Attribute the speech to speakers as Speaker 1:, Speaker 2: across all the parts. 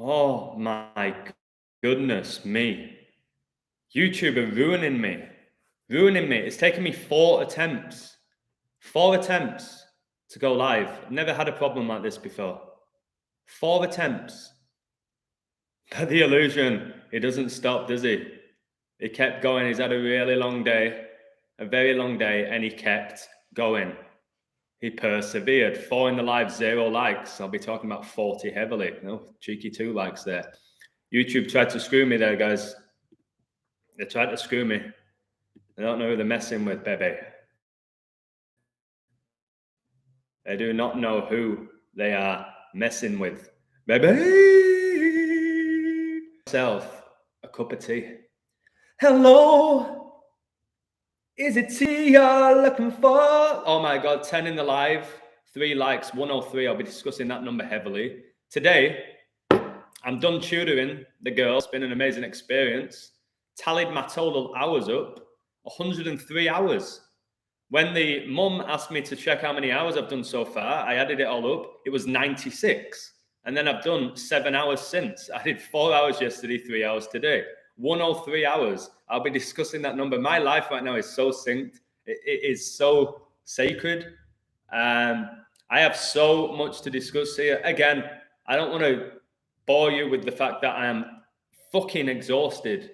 Speaker 1: Oh my goodness me. YouTube are ruining me. Ruining me. It's taken me 4 attempts. 4 attempts to go live. I've never had a problem like this before. 4 attempts. But the illusion, it doesn't stop, does he? He kept going. He's had a really long day, a very long day, and he kept going. He persevered. 4 in the live, 0 likes. I'll be talking about 40 heavily. No, cheeky 2 likes there. YouTube tried to screw me there, guys. They tried to screw me. They don't know who they're messing with, baby. They do not know who they are messing with, baby. Myself a cup of tea. Hello, is it tea you're looking for? Oh my God, 10 in the live, 3 likes, 103. I'll be discussing that number heavily. Today, I'm done tutoring the girls. It's been an amazing experience. Tallied my total hours up, 103 hours. When the mum asked me to check how many hours I've done so far, I added it all up. It was 96. And then I've done 7 hours since. I did 4 hours yesterday, 3 hours today. 103 hours. I'll be discussing that number. My life right now is so synced. It is so sacred. I have so much to discuss here. Again, I don't want to bore you with the fact that I am fucking exhausted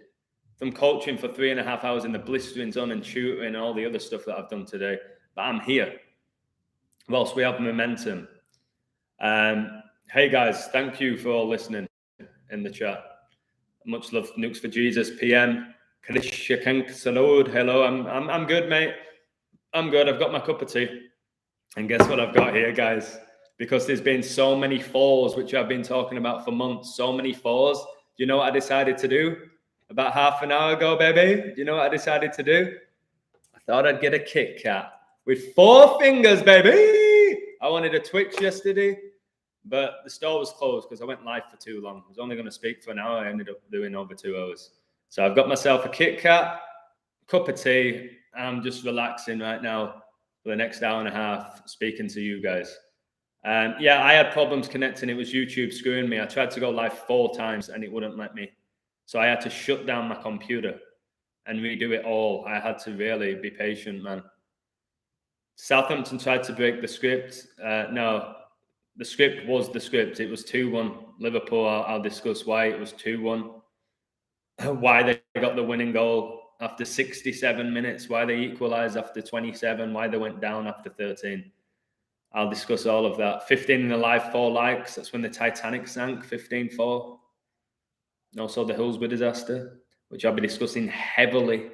Speaker 1: from coaching for 3.5 hours in the blistering sun and tutoring and all the other stuff that I've done today. But I'm here whilst we have momentum. Hey guys, thank you for all listening in the chat. Much love, Nukes for Jesus, PM, hello, I'm good, mate. I'm good, I've got my cup of tea. And guess what I've got here, guys? Because there's been so many fours, which I've been talking about for months, so many fours. Do you know what I decided to do? About half an hour ago, baby. Do you know what I decided to do? I thought I'd get a Kit Kat with 4 fingers, baby. I wanted a Twix yesterday, but the store was closed because I went live for too long. I was only going to speak for an hour. I ended up doing over 2 hours. So I've got myself a Kit Kat, cup of tea. I'm just relaxing right now for the next hour and a half, speaking to you guys. Yeah, I had problems connecting. It was YouTube screwing me. I tried to go live 4 times and it wouldn't let me. So I had to shut down my computer and redo it all. I had to really be patient, man. Southampton tried to break the script. No, the script was the script. It was 2-1. Liverpool, I'll discuss why it was 2-1. Why they got the winning goal after 67 minutes, why they equalised after 27, why they went down after 13. I'll discuss all of that. 15 in the live, 4 likes. That's when the Titanic sank, 15-4. And also the Hillsborough disaster, which I'll be discussing heavily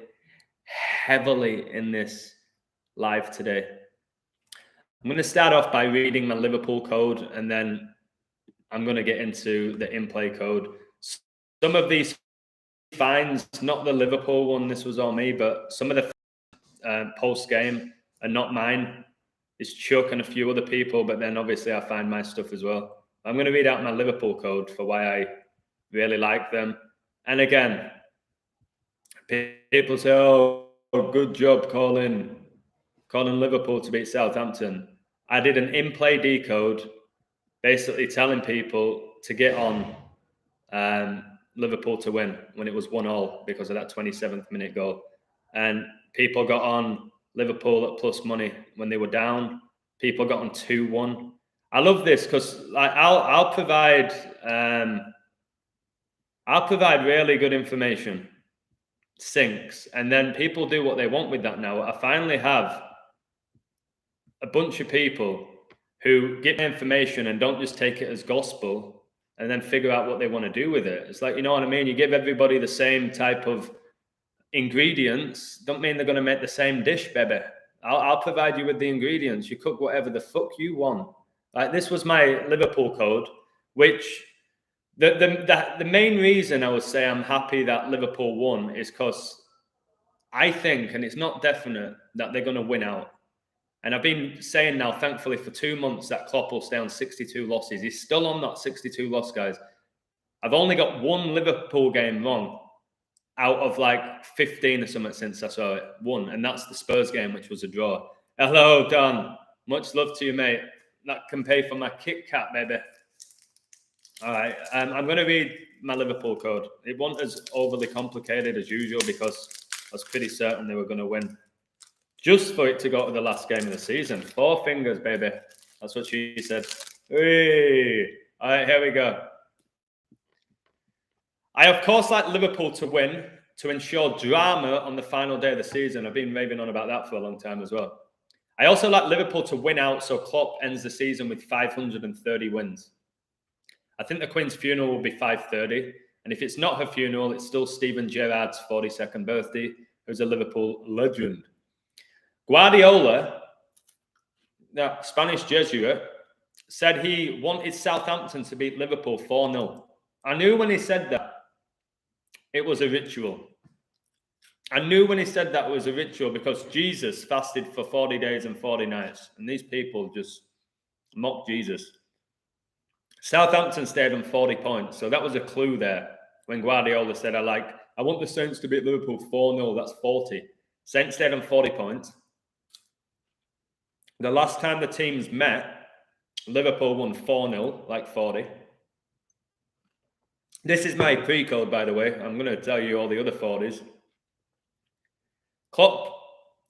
Speaker 1: in this live today. I'm going to start off by reading my Liverpool code, and then I'm going to get into the in-play code. Some of these fines, not the Liverpool one, this was all me, but some of the post-game are not mine. It's Chuck and a few other people, but then obviously I find my stuff as well. I'm going to read out my Liverpool code for why I really like them. And again, people say, oh, good job calling Liverpool to beat Southampton. I did an in-play decode, basically telling people to get on Liverpool to win when it was 1-1 because of that 27th minute goal. And people got on Liverpool at plus money when they were down. People got on 2-1. I love this because like I'll provide really good information, syncs, and then people do what they want with that now. I finally have a bunch of people who get information and don't just take it as gospel and then figure out what they want to do with it. It's like, you know what I mean? You give everybody the same type of ingredients, don't mean they're going to make the same dish, baby. I'll provide you with the ingredients. You cook whatever the fuck you want. Like, this was my Liverpool code, which the main reason I would say I'm happy that Liverpool won is because I think, and it's not definite, that they're going to win out. And I've been saying now, thankfully, for 2 months that Klopp will stay on 62 losses. He's still on that 62 loss, guys. I've only got 1 Liverpool game wrong out of like 15 or something since I saw it. 1, and that's the Spurs game, which was a draw. Hello, Don. Much love to you, mate. That can pay for my Kit Kat, baby. All right. I'm going to read my Liverpool code. It wasn't as overly complicated as usual because I was pretty certain they were going to win. Just for it to go to the last game of the season. 4 fingers, baby. That's what she said. Hey. All right, here we go. I, of course, like Liverpool to win to ensure drama on the final day of the season. I've been raving on about that for a long time as well. I also like Liverpool to win out so Klopp ends the season with 530 wins. I think the Queen's funeral will be 530. And if it's not her funeral, it's still Steven Gerrard's 42nd birthday, who's a Liverpool legend. Guardiola, the Spanish Jesuit, said he wanted Southampton to beat Liverpool 4-0. I knew when he said that it was a ritual. I knew when he said that it was a ritual because Jesus fasted for 40 days and 40 nights. And these people just mocked Jesus. Southampton stayed on 40 points. So that was a clue there when Guardiola said, I want the Saints to beat Liverpool 4-0. That's 40. Saints stayed on 40 points. The last time the teams met, Liverpool won 4-0, like 40. This is my pre-code, by the way. I'm going to tell you all the other 40s. Klopp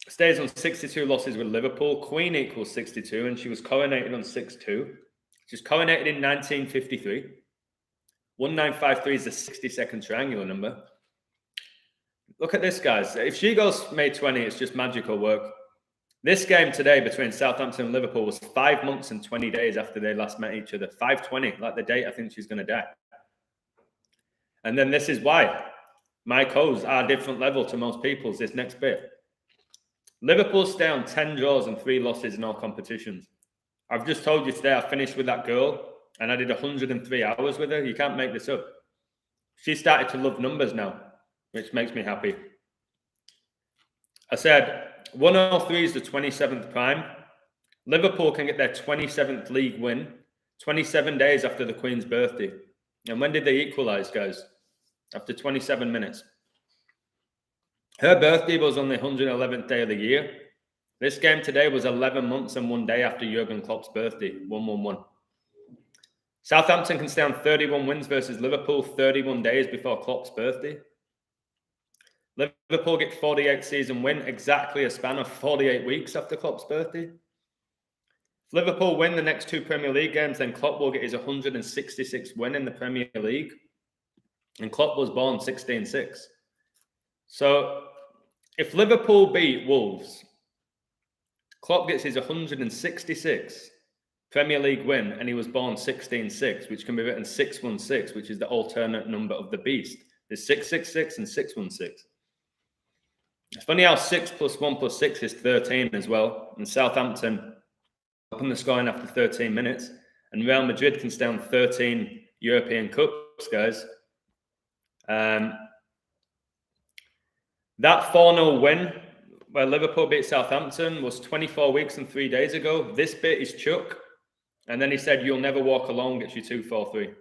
Speaker 1: stays on 62 losses with Liverpool. Queen equals 62, and she was coronated on 6-2. She was coronated in 1953. 1953 is the 60-second triangular number. Look at this, guys. If she goes May 20, it's just magical work. This game today between Southampton and Liverpool was 5 months and 20 days after they last met each other. 5/20, like the date I think she's going to die. And then this is why my codes are different level to most people's, this next bit. Liverpool stay on 10 draws and 3 losses in all competitions. I've just told you today I finished with that girl and I did 103 hours with her. You can't make this up. She started to love numbers now, which makes me happy. I said 103 is the 27th prime. Liverpool can get their 27th league win 27 days after the Queen's birthday. And when did they equalise, guys? After 27 minutes. Her birthday was on the 111th day of the year. This game today was 11 months and 1 day after Jurgen Klopp's birthday, 1-1-1. Southampton can stay on 31 wins versus Liverpool 31 days before Klopp's birthday. Liverpool get 48 season win, exactly a span of 48 weeks after Klopp's birthday. If Liverpool win the next 2 Premier League games, then Klopp will get his 166th win in the Premier League. And Klopp was born 16-6. So if Liverpool beat Wolves, Klopp gets his 166th Premier League win, and he was born 16-6, which can be written 616, which is the alternate number of the beast. There's 666 and 616. It's funny how 6 + 1 + 6 is 13 as well. And Southampton open the scoring after 13 minutes. And Real Madrid can stay on 13 European Cups, guys. That 4-0 win where Liverpool beat Southampton was 24 weeks and 3 days ago. This bit is Chuck. And then he said, "You'll never walk alone," gets you 2-4-3.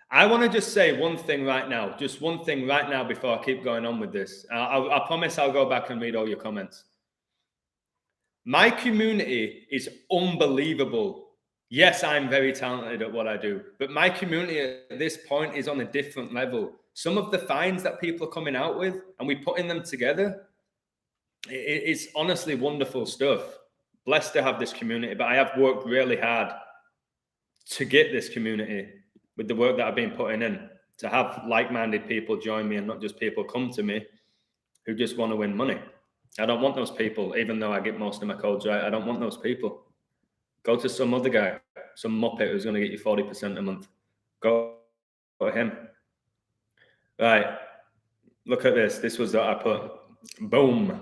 Speaker 1: I want to just say one thing right now. Just one thing right now before I keep going on with this. I promise I'll go back and read all your comments. My community is unbelievable. Yes, I'm very talented at what I do. But my community at this point is on a different level. Some of the finds that people are coming out with and we putting them together, it's honestly wonderful stuff. Blessed to have this community, but I have worked really hard to get this community with the work that I've been putting in, to have like-minded people join me and not just people come to me who just want to win money. I don't want those people, even though I get most of my codes right. I don't want those people. Go to some other guy, some muppet who's going to get you 40% a month. Go to him. Right. Look at this. This was what I put. Boom.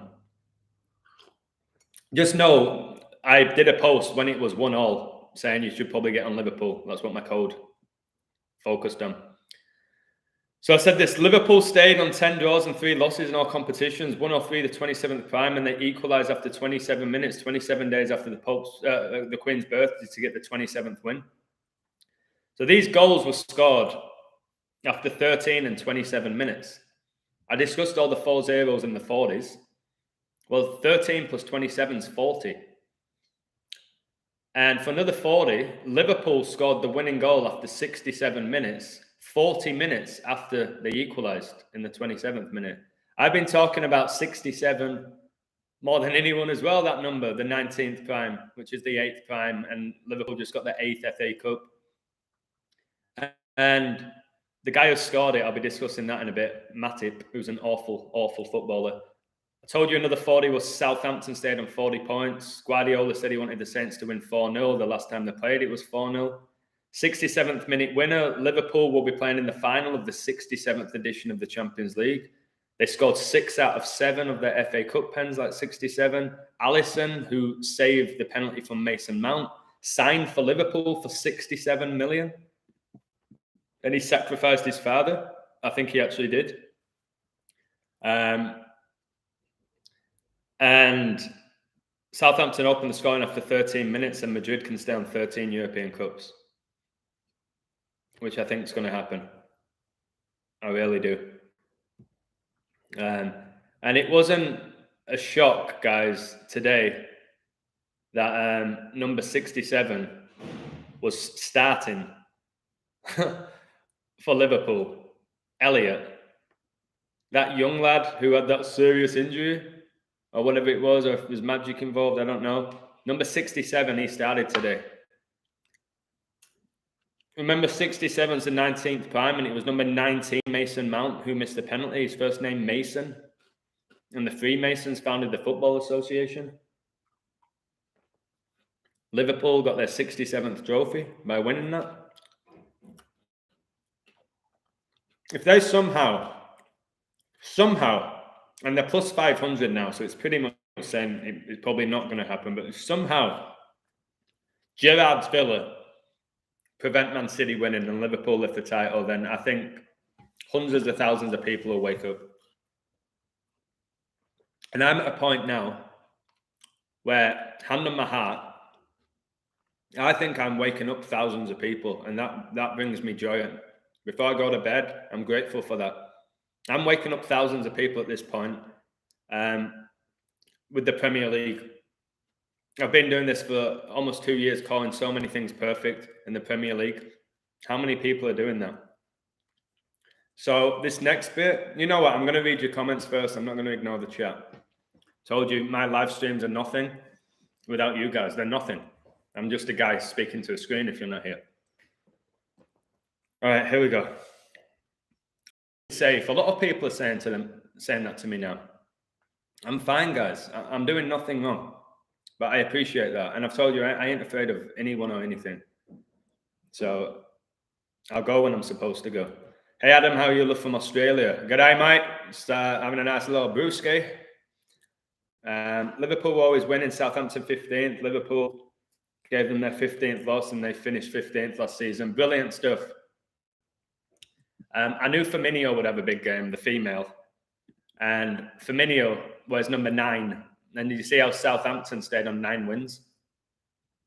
Speaker 1: Just know, I did a post when it was 1-1 saying you should probably get on Liverpool. That's what my code focused on. So I said this: Liverpool stayed on 10 draws and 3 losses in all competitions. 103, the 27th prime, and they equalised after 27 minutes, 27 days after the Queen's birthday to get the 27th win. So these goals were scored after 13 and 27 minutes. I discussed all the 4-0s in the 40s. Well, 13 plus 27 is 40. And for another 40, Liverpool scored the winning goal after 67 minutes, 40 minutes after they equalised in the 27th minute. I've been talking about 67 more than anyone as well, that number, the 19th prime, which is the 8th prime, and Liverpool just got the 8th FA Cup. And the guy who scored it, I'll be discussing that in a bit, Matip, who's an awful, awful footballer. I told you another 40 was Southampton stayed on 40 points. Guardiola said he wanted the Saints to win 4-0. The last time they played, it was 4-0. 67th minute winner. Liverpool will be playing in the final of the 67th edition of the Champions League. They scored 6 out of 7 of their FA Cup pens, like 67. Alisson, who saved the penalty from Mason Mount, signed for Liverpool for 67 million. And he sacrificed his father. I think he actually did. And Southampton opened the scoring after 13 minutes, and Madrid can stay on 13 European Cups, which I think is going to happen. I really do. And it wasn't a shock, guys, today that number 67 was starting for Liverpool. Elliot, that young lad who had that serious injury, or whatever it was, or if there's magic involved, I don't know. Number 67, he started today. Remember, 67's the 19th prime, and it was number 19, Mason Mount, who missed the penalty. His first name, Mason. And the Freemasons founded the Football Association. Liverpool got their 67th trophy by winning that. If they somehow, and they're plus 500 now, so it's pretty much saying it's probably not going to happen, but if somehow Gerrard's Villa prevent Man City winning and Liverpool lift the title, then I think hundreds of thousands of people will wake up. And I'm at a point now where, hand on my heart, I think I'm waking up thousands of people, and that brings me joy. Before I go to bed, I'm grateful for that. I'm waking up thousands of people at this point with the Premier League. I've been doing this for almost 2 years, calling so many things perfect in the Premier League. How many people are doing that? So this next bit, you know what? I'm going to read your comments first. I'm not going to ignore the chat. Told you my live streams are nothing without you guys. They're nothing. I'm just a guy speaking to a screen if you're not here. All right, here we go. Safe. A lot of people are saying that to me now. I'm fine, guys. I'm doing nothing wrong. But I appreciate that. And I've told you, I ain't afraid of anyone or anything. So I'll go when I'm supposed to go. Hey, Adam, how are you? Look from Australia. G'day, mate. Just having a nice little brewski. Liverpool always winning. Southampton 15th. Liverpool gave them their 15th loss and they finished 15th last season. Brilliant stuff. I knew Firmino would have a big game, the female. And Firmino was number 9. And did you see how Southampton stayed on 9 wins?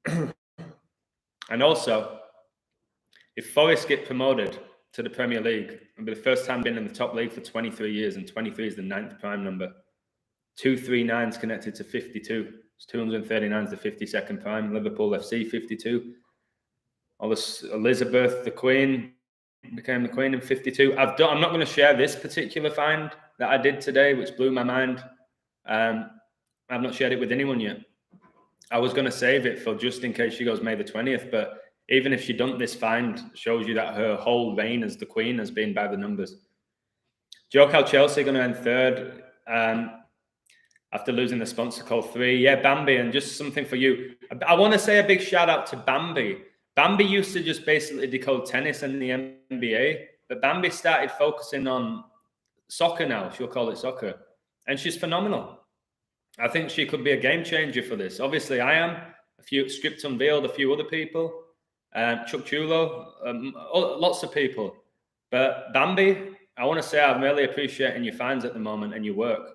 Speaker 1: And also, if Forest get promoted to the Premier League, it'll be the first time been in the top league for 23 years, and 23 is the 9th prime number. 239's connected to 52. It's 239 is the 52nd prime. Liverpool FC 52. All this Elizabeth, the Queen, became the Queen in 52. I'm not going to share this particular find that I did today, which blew my mind. I've not shared it with anyone yet. I was going to save it for just in case she goes May the 20th, but even if she doesn't, this find shows you that her whole reign as the Queen has been by the numbers. Joke how Chelsea are going to end 3rd after losing the sponsor call 3. Yeah, Bambi, and just something for you. I want to say a big shout out to Bambi. Bambi used to just basically decode tennis and the NBA, but Bambi started focusing on soccer now. She'll call it soccer. And she's phenomenal. I think she could be a game changer for this. Obviously, I am. A few Script Unveiled, a few other people. Chuck Chulo, lots of people. But Bambi, I want to say I'm really appreciating your fans at the moment and your work.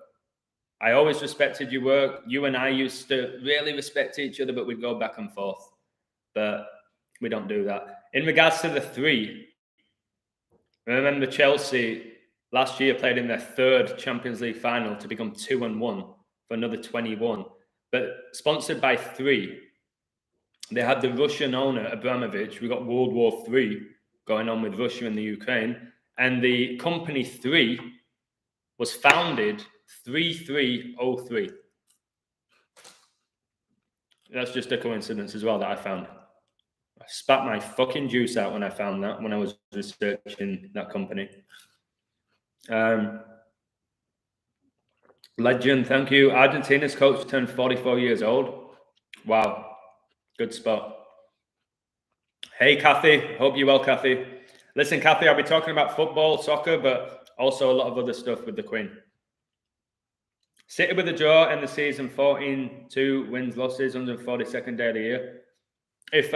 Speaker 1: I always respected your work. You and I used to really respect each other, but we'd go back and forth. But we don't do that. In regards to the 3, remember Chelsea last year played in their 3rd Champions League final to become 2-1 for another 21. But sponsored by 3, They had the Russian owner, Abramovich. We got World War III going on with Russia and the Ukraine. And the company 3 was founded 3303. That's just a coincidence as well that I found. I spat my fucking juice out when I found that, when I was researching that company. Legend, thank you. Argentina's coach turned 44 years old. Wow, good spot. Hey, Kathy. Hope you're well, Kathy. Listen, Kathy, I'll be talking about football, soccer, but also a lot of other stuff with the Queen. City with a draw in the season, 14-2 wins, losses, 142nd day of the year. If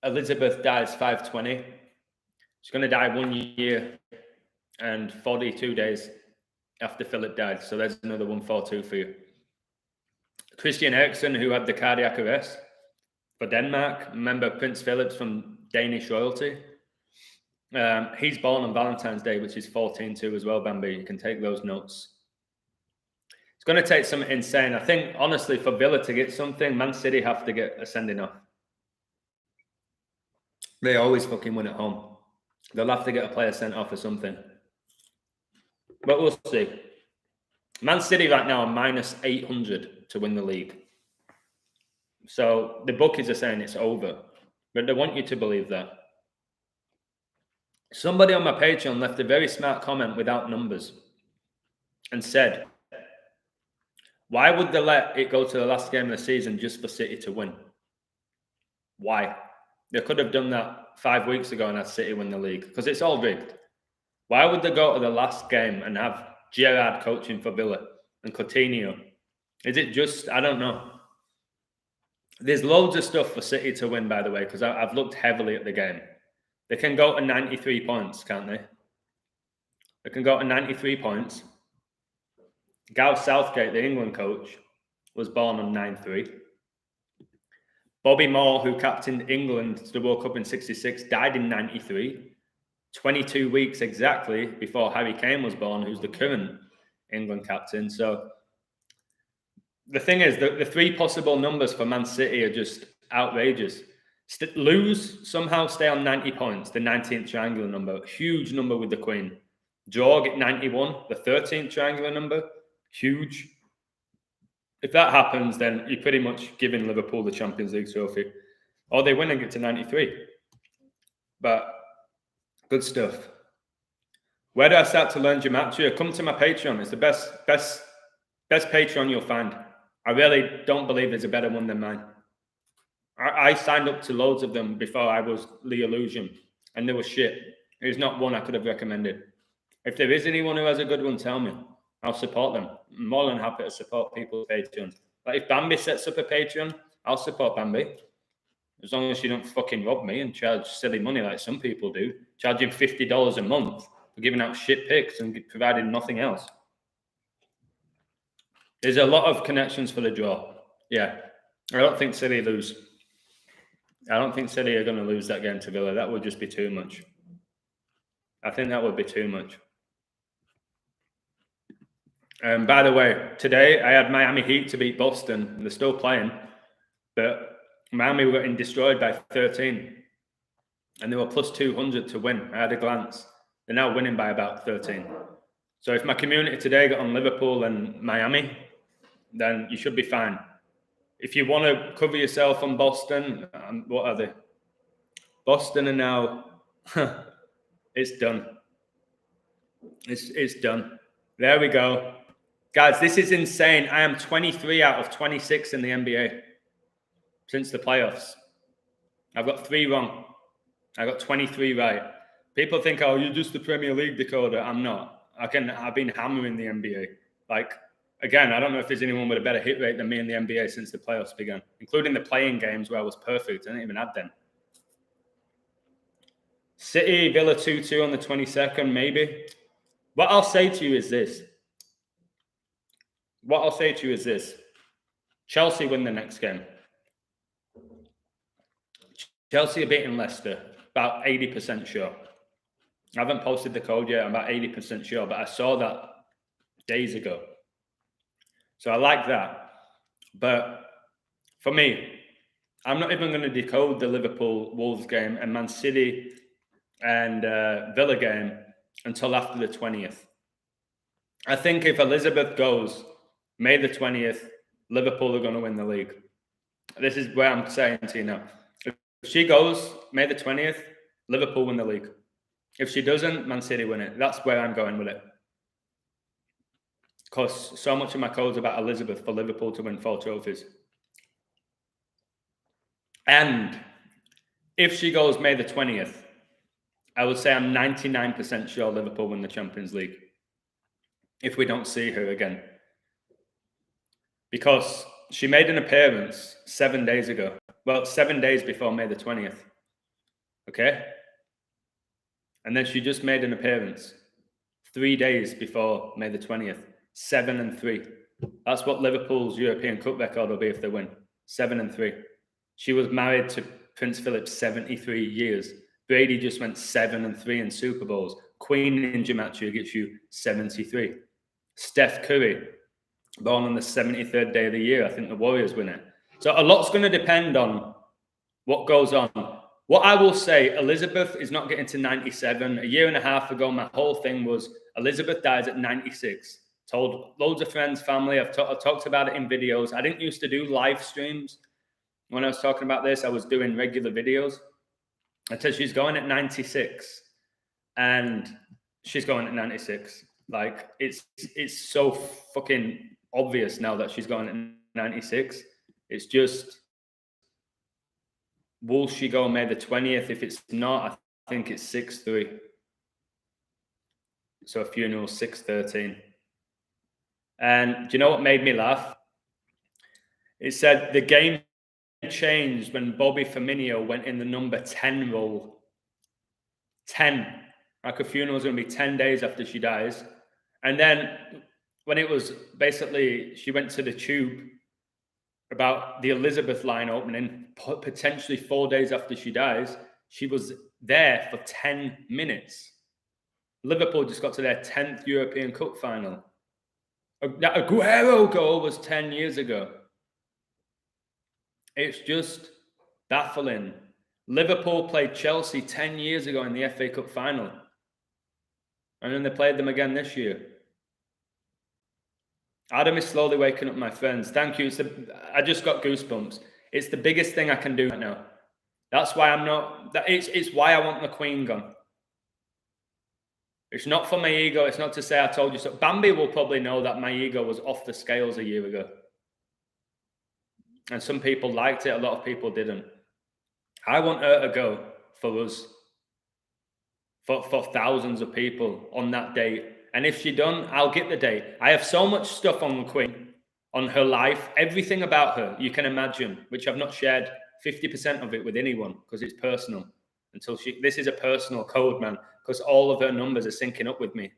Speaker 1: Elizabeth dies 520, she's going to die 1 year and 42 days after Philip died. So there's another 142 for you. Christian Eriksen, who had the cardiac arrest for Denmark. Remember Prince Philip's from Danish royalty. He's born on Valentine's Day, which is 14-2 as well, Bambi. You can take those notes. It's going to take something insane. I think, honestly, for Villa to get something, Man City have to get a sending off. They always fucking win at home. They'll have to get a player sent off or something. But we'll see. Man City right now are minus 800 to win the league. So the bookies are saying it's over. But they want you to believe that. Somebody on my Patreon left a very smart comment without numbers and said, why would they let it go to the last game of the season just for City to win? Why? They could have done that 5 weeks ago and had City win the league because it's all rigged. Why would they go to the last game and have Gerrard coaching for Villa and Coutinho? Is it just, I don't know. There's loads of stuff for City to win, by the way, because I've looked heavily at the game. They can go to 93 points, can't they? They can go to 93 points. Gareth Southgate, the England coach, was born on 9-3. Bobby Moore, who captained England to the World Cup in 66, died in 93. 22 weeks exactly before Harry Kane was born, who's the current England captain. So the thing is, the 3 possible numbers for Man City are just outrageous. Lose, somehow stay on 90 points, the 19th triangular number, huge number with the Queen. Draw, get 91, the 13th triangular number, huge. If that happens, then you're pretty much giving Liverpool the Champions League trophy. Or they win and get to 93. But good stuff. Where do I start to learn gematria? Come to my Patreon. It's the best Patreon you'll find. I really don't believe there's a better one than mine. I signed up to loads of them before I was the Illusion, and they were shit. There's not one I could have recommended. If there is anyone who has a good one, tell me. I'll support them. I'm more than happy to support people's Patreons. But if Bambi sets up a Patreon, I'll support Bambi. As long as you don't fucking rob me and charge silly money like some people do, charging $50 a month for giving out shit picks and providing nothing else. There's a lot of connections for the draw. Yeah. I don't think City lose. I don't think City are going to lose that game to Villa. That would just be too much. I think that would be too much. By the way, today I had Miami Heat to beat Boston. They're still playing, but Miami were getting destroyed by 13, and they were plus 200 to win. I had a glance. They're now winning by about 13. So if my community today got on Liverpool and Miami, then you should be fine. If you want to cover yourself on Boston, what are they? Boston are now, it's done. It's done. There we go. Guys, this is insane. I am 23 out of 26 in the NBA since the playoffs. I've got 3 wrong. I got 23 right. People think, oh, you're just the Premier League decoder. I'm not. I've been hammering the NBA. Like, again, I don't know if there's anyone with a better hit rate than me in the NBA since the playoffs began, including the playing games where I was perfect. I didn't even add them. City, Villa 2-2 on the 22nd, maybe. What I'll say to you is this. Chelsea win the next game. Chelsea are beating Leicester, about 80% sure. I haven't posted the code yet, I'm about 80% sure, but I saw that days ago. So I like that. But for me, I'm not even going to decode the Liverpool Wolves game and Man City and Villa game until after the 20th. I think if Elizabeth goes May the 20th, Liverpool are going to win the league. This is where I'm saying to you now. If she goes May the 20th, Liverpool win the league. If she doesn't, Man City win it. That's where I'm going with it. Because so much of my code's about Elizabeth for Liverpool to win 4 trophies. And if she goes May the 20th, I would say I'm 99% sure Liverpool win the Champions League. If we don't see her again. Because she made an appearance 7 days ago. Well, 7 days before May the 20th. Okay? And then she just made an appearance 3 days before May the 20th. 7-3. That's what Liverpool's European Cup record will be if they win. 7-3. She was married to Prince Philip 73 years. Brady just went 7-3 in Super Bowls. Queen Ninja Matcher gets you 73. Steph Curry, born on the 73rd day of the year. I think the Warriors win it. So a lot's going to depend on what goes on. What I will say, Elizabeth is not getting to 97. A year and a half ago, my whole thing was Elizabeth dies at 96. Told loads of friends, family. I've talked about it in videos. I didn't used to do live streams. When I was talking about this, I was doing regular videos. I said she's going at 96. And she's going at 96. Like, it's so fucking obvious now that she's going at 96. It's just, will she go May the 20th? If it's not, I think it's 6-3. So a funeral 6-13. And do you know what made me laugh? It said the game changed when Bobby Firmino went in the number 10 role. 10. Like a funeral is going to be 10 days after she dies. And then when it was basically, she went to the Tube about the Elizabeth line opening, potentially 4 days after she dies, she was there for 10 minutes. Liverpool just got to their 10th European Cup final. That Aguero goal was 10 years ago. It's just baffling. Liverpool played Chelsea 10 years ago in the FA Cup final. And then they played them again this year. Adam is slowly waking up, my friends. Thank you. I just got goosebumps. It's the biggest thing I can do right now. That's why I'm not... It's why I want the Queen gone. It's not for my ego. It's not to say I told you so. Bambi will probably know that my ego was off the scales a year ago. And some people liked it. A lot of people didn't. I want her to go for us. For thousands of people on that date. And if she done, I'll get the date. I have so much stuff on the Queen, on her life, everything about her you can imagine, which I've not shared 50% of it with anyone because it's personal. This is a personal code, man, because all of her numbers are syncing up with me.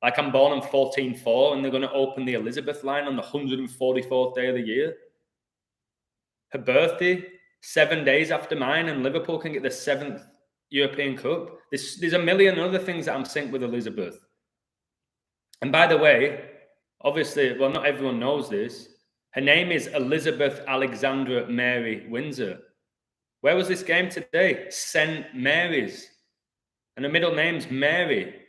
Speaker 1: Like I'm born on 14/4 and they're going to open the Elizabeth line on the 144th day of the year. Her birthday, 7 days after mine, and Liverpool can get the 7th European Cup. There's a million other things that I'm synced with Elizabeth. And by the way, obviously, well, not everyone knows this. Her name is Elizabeth Alexandra Mary Windsor. Where was this game today? St. Mary's. And her middle name's Mary.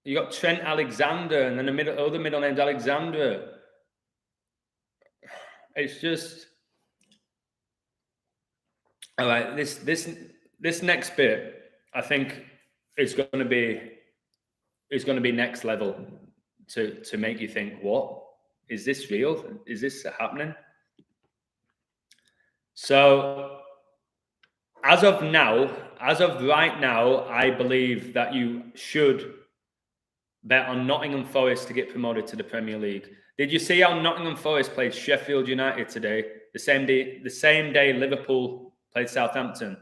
Speaker 1: You got Trent Alexander, and then the other middle name's Alexandra. It's just... All right, this next bit, I think, is going to be next level to make you think, what? Is this real? Is this happening? So, as of right now, I believe that you should bet on Nottingham Forest to get promoted to the Premier League. Did you see how Nottingham Forest played Sheffield United today? The same day Liverpool played Southampton.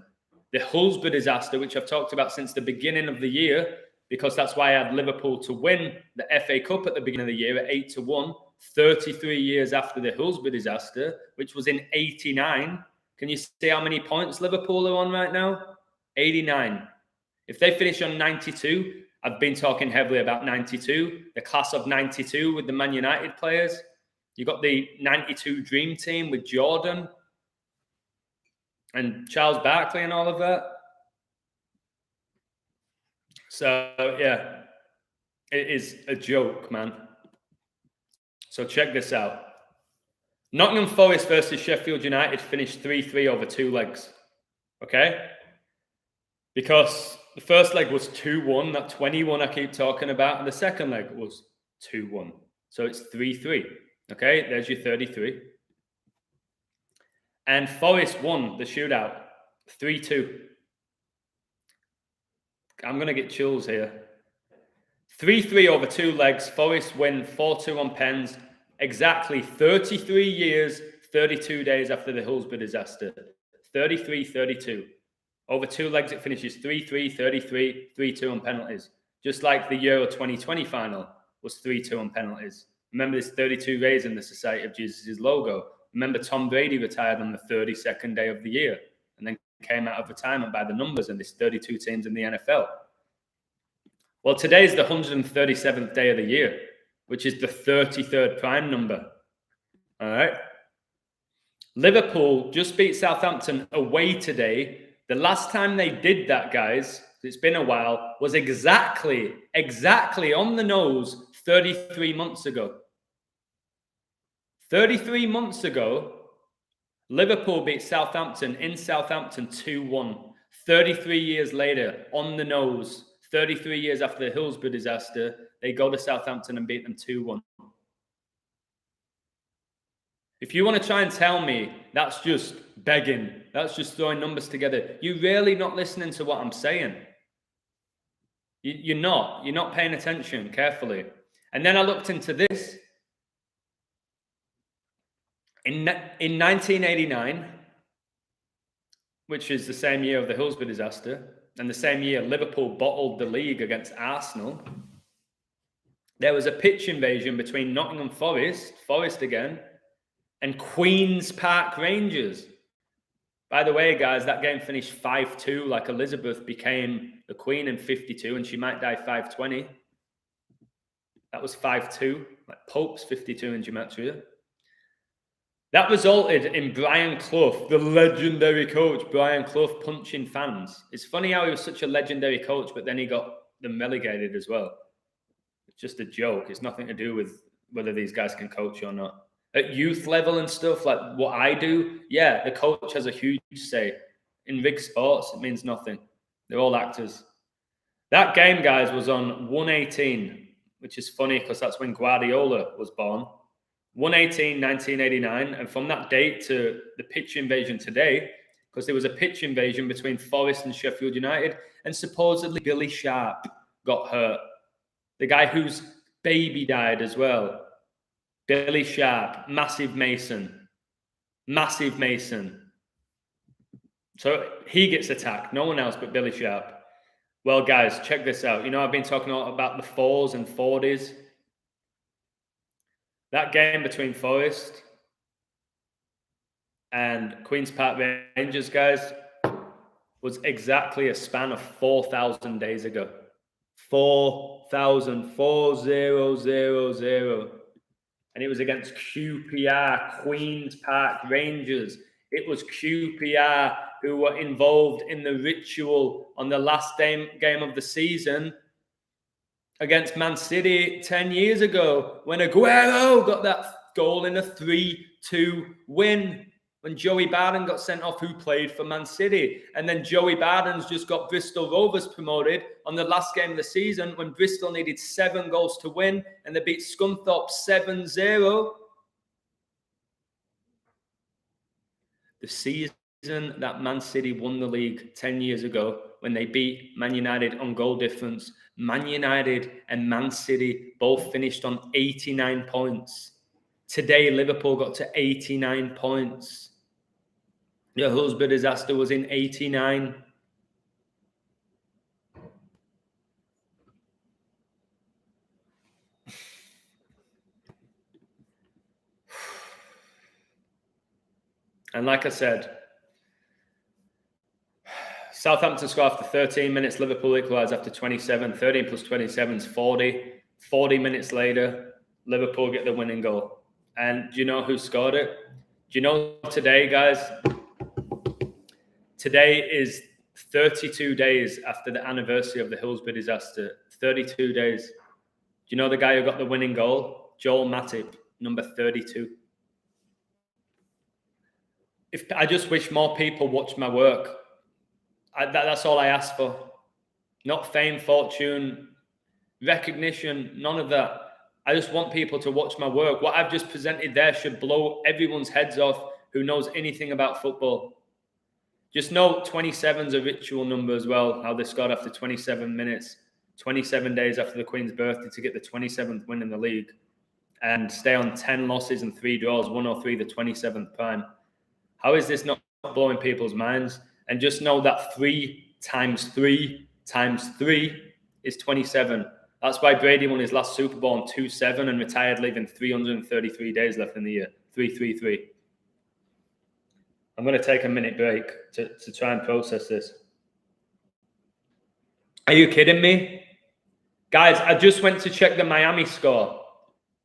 Speaker 1: The Hillsborough disaster, which I've talked about since the beginning of the year, because that's why I had Liverpool to win the FA Cup at the beginning of the year at 8-1, 33 years after the Hillsborough disaster, which was in 89. Can you see how many points Liverpool are on right now? 89. If they finish on 92, I've been talking heavily about 92, the class of 92 with the Man United players. You got the 92 Dream Team with Jordan and Charles Barkley and all of that. So, yeah, it is a joke, man. So check this out. Nottingham Forest versus Sheffield United finished 3-3 over 2 legs. Okay? Because the first leg was 2-1, that 21 I keep talking about, and the second leg was 2-1. So it's 3-3. Okay? There's your 33. And Forest won the shootout 3-2. I'm going to get chills here. 3-3 over 2 legs. Forest win 4-2 on pens. Exactly 33 years, 32 days after the Hillsborough disaster. 33-32. Over 2 legs, it finishes 3-3, 33, 3-2 on penalties. Just like the Euro 2020 final was 3-2 on penalties. Remember this 32 rays in the Society of Jesus' logo. Remember Tom Brady retired on the 32nd day of the year and then came out of retirement by the numbers and there's 32 teams in the NFL. Well, today is the 137th day of the year, which is the 33rd prime number. All right. Liverpool just beat Southampton away today. The last time they did that, guys, it's been a while, was exactly on the nose 33 months ago. 33 months ago, Liverpool beat Southampton in Southampton 2-1. 33 years later, on the nose, 33 years after the Hillsborough disaster, they go to Southampton and beat them 2-1. If you want to try and tell me that's just begging, that's just throwing numbers together, you're really not listening to what I'm saying. You're not paying attention carefully. And then I looked into this. In 1989, which is the same year of the Hillsborough disaster, and the same year Liverpool bottled the league against Arsenal, there was a pitch invasion between Nottingham Forest again, and Queen's Park Rangers. By the way, guys, that game finished 5-2, like Elizabeth became the Queen in 52, and she might die 520. That was 5-2, like Pope's 52 in gematria. That resulted in Brian Clough, the legendary coach, Brian Clough, punching fans. It's funny how he was such a legendary coach, but then he got them relegated as well. It's just a joke. It's nothing to do with whether these guys can coach or not. At youth level and stuff, like what I do, yeah, the coach has a huge say. In big sports, it means nothing. They're all actors. That game, guys, was on 1/18, which is funny because that's when Guardiola was born. 1/18, 1989, and from that date to the pitch invasion today, because there was a pitch invasion between Forest and Sheffield United, and supposedly Billy Sharp got hurt. The guy whose baby died as well. Billy Sharp, massive Mason. So he gets attacked, no one else but Billy Sharp. Well, guys, check this out. You know, I've been talking a lot about the 4s and 40s. That game between Forest and Queen's Park Rangers, guys, was exactly a span of 4,000 days ago. 4,000, 4,000. And it was against QPR, Queen's Park Rangers. It was QPR who were involved in the ritual on the last game of the season against Man City 10 years ago when Aguero got that goal in a 3-2 win when Joey Barden got sent off, who played for Man City. And then Joey Barden's just got Bristol Rovers promoted on the last game of the season when Bristol needed 7 goals to win and they beat Scunthorpe 7-0. The season that Man City won the league 10 years ago when they beat Man United on goal difference, Man United and Man City both finished on 89 points. Today, Liverpool got to 89 points. The Hillsborough disaster was in 89. And like I said, Southampton score after 13 minutes, Liverpool equalise after 27. 13 plus 27 is 40. 40 minutes later, Liverpool get the winning goal. And do you know who scored it? Do you know today, guys? Today is 32 days after the anniversary of the Hillsborough disaster. 32 days. Do you know the guy who got the winning goal? Joel Matip, number 32. I just wish more people watched my work. That's all I ask for. Not fame, fortune, recognition, none of that. I just want people to watch my work. What I've just presented there should blow everyone's heads off who knows anything about football. Just know 27 is a ritual number as well, how they scored after 27 minutes, 27 days after the Queen's birthday to get the 27th win in the league and stay on 10 losses and 3 draws, 103, the 27th prime. How is this not blowing people's minds? And just know that 3 times 3 times 3 is 27. That's why Brady won his last Super Bowl in 2-7 and retired, leaving 333 days left in the year. 3-3-3. I'm going to take a minute break to try and process this. Are you kidding me? Guys, I just went to check the Miami score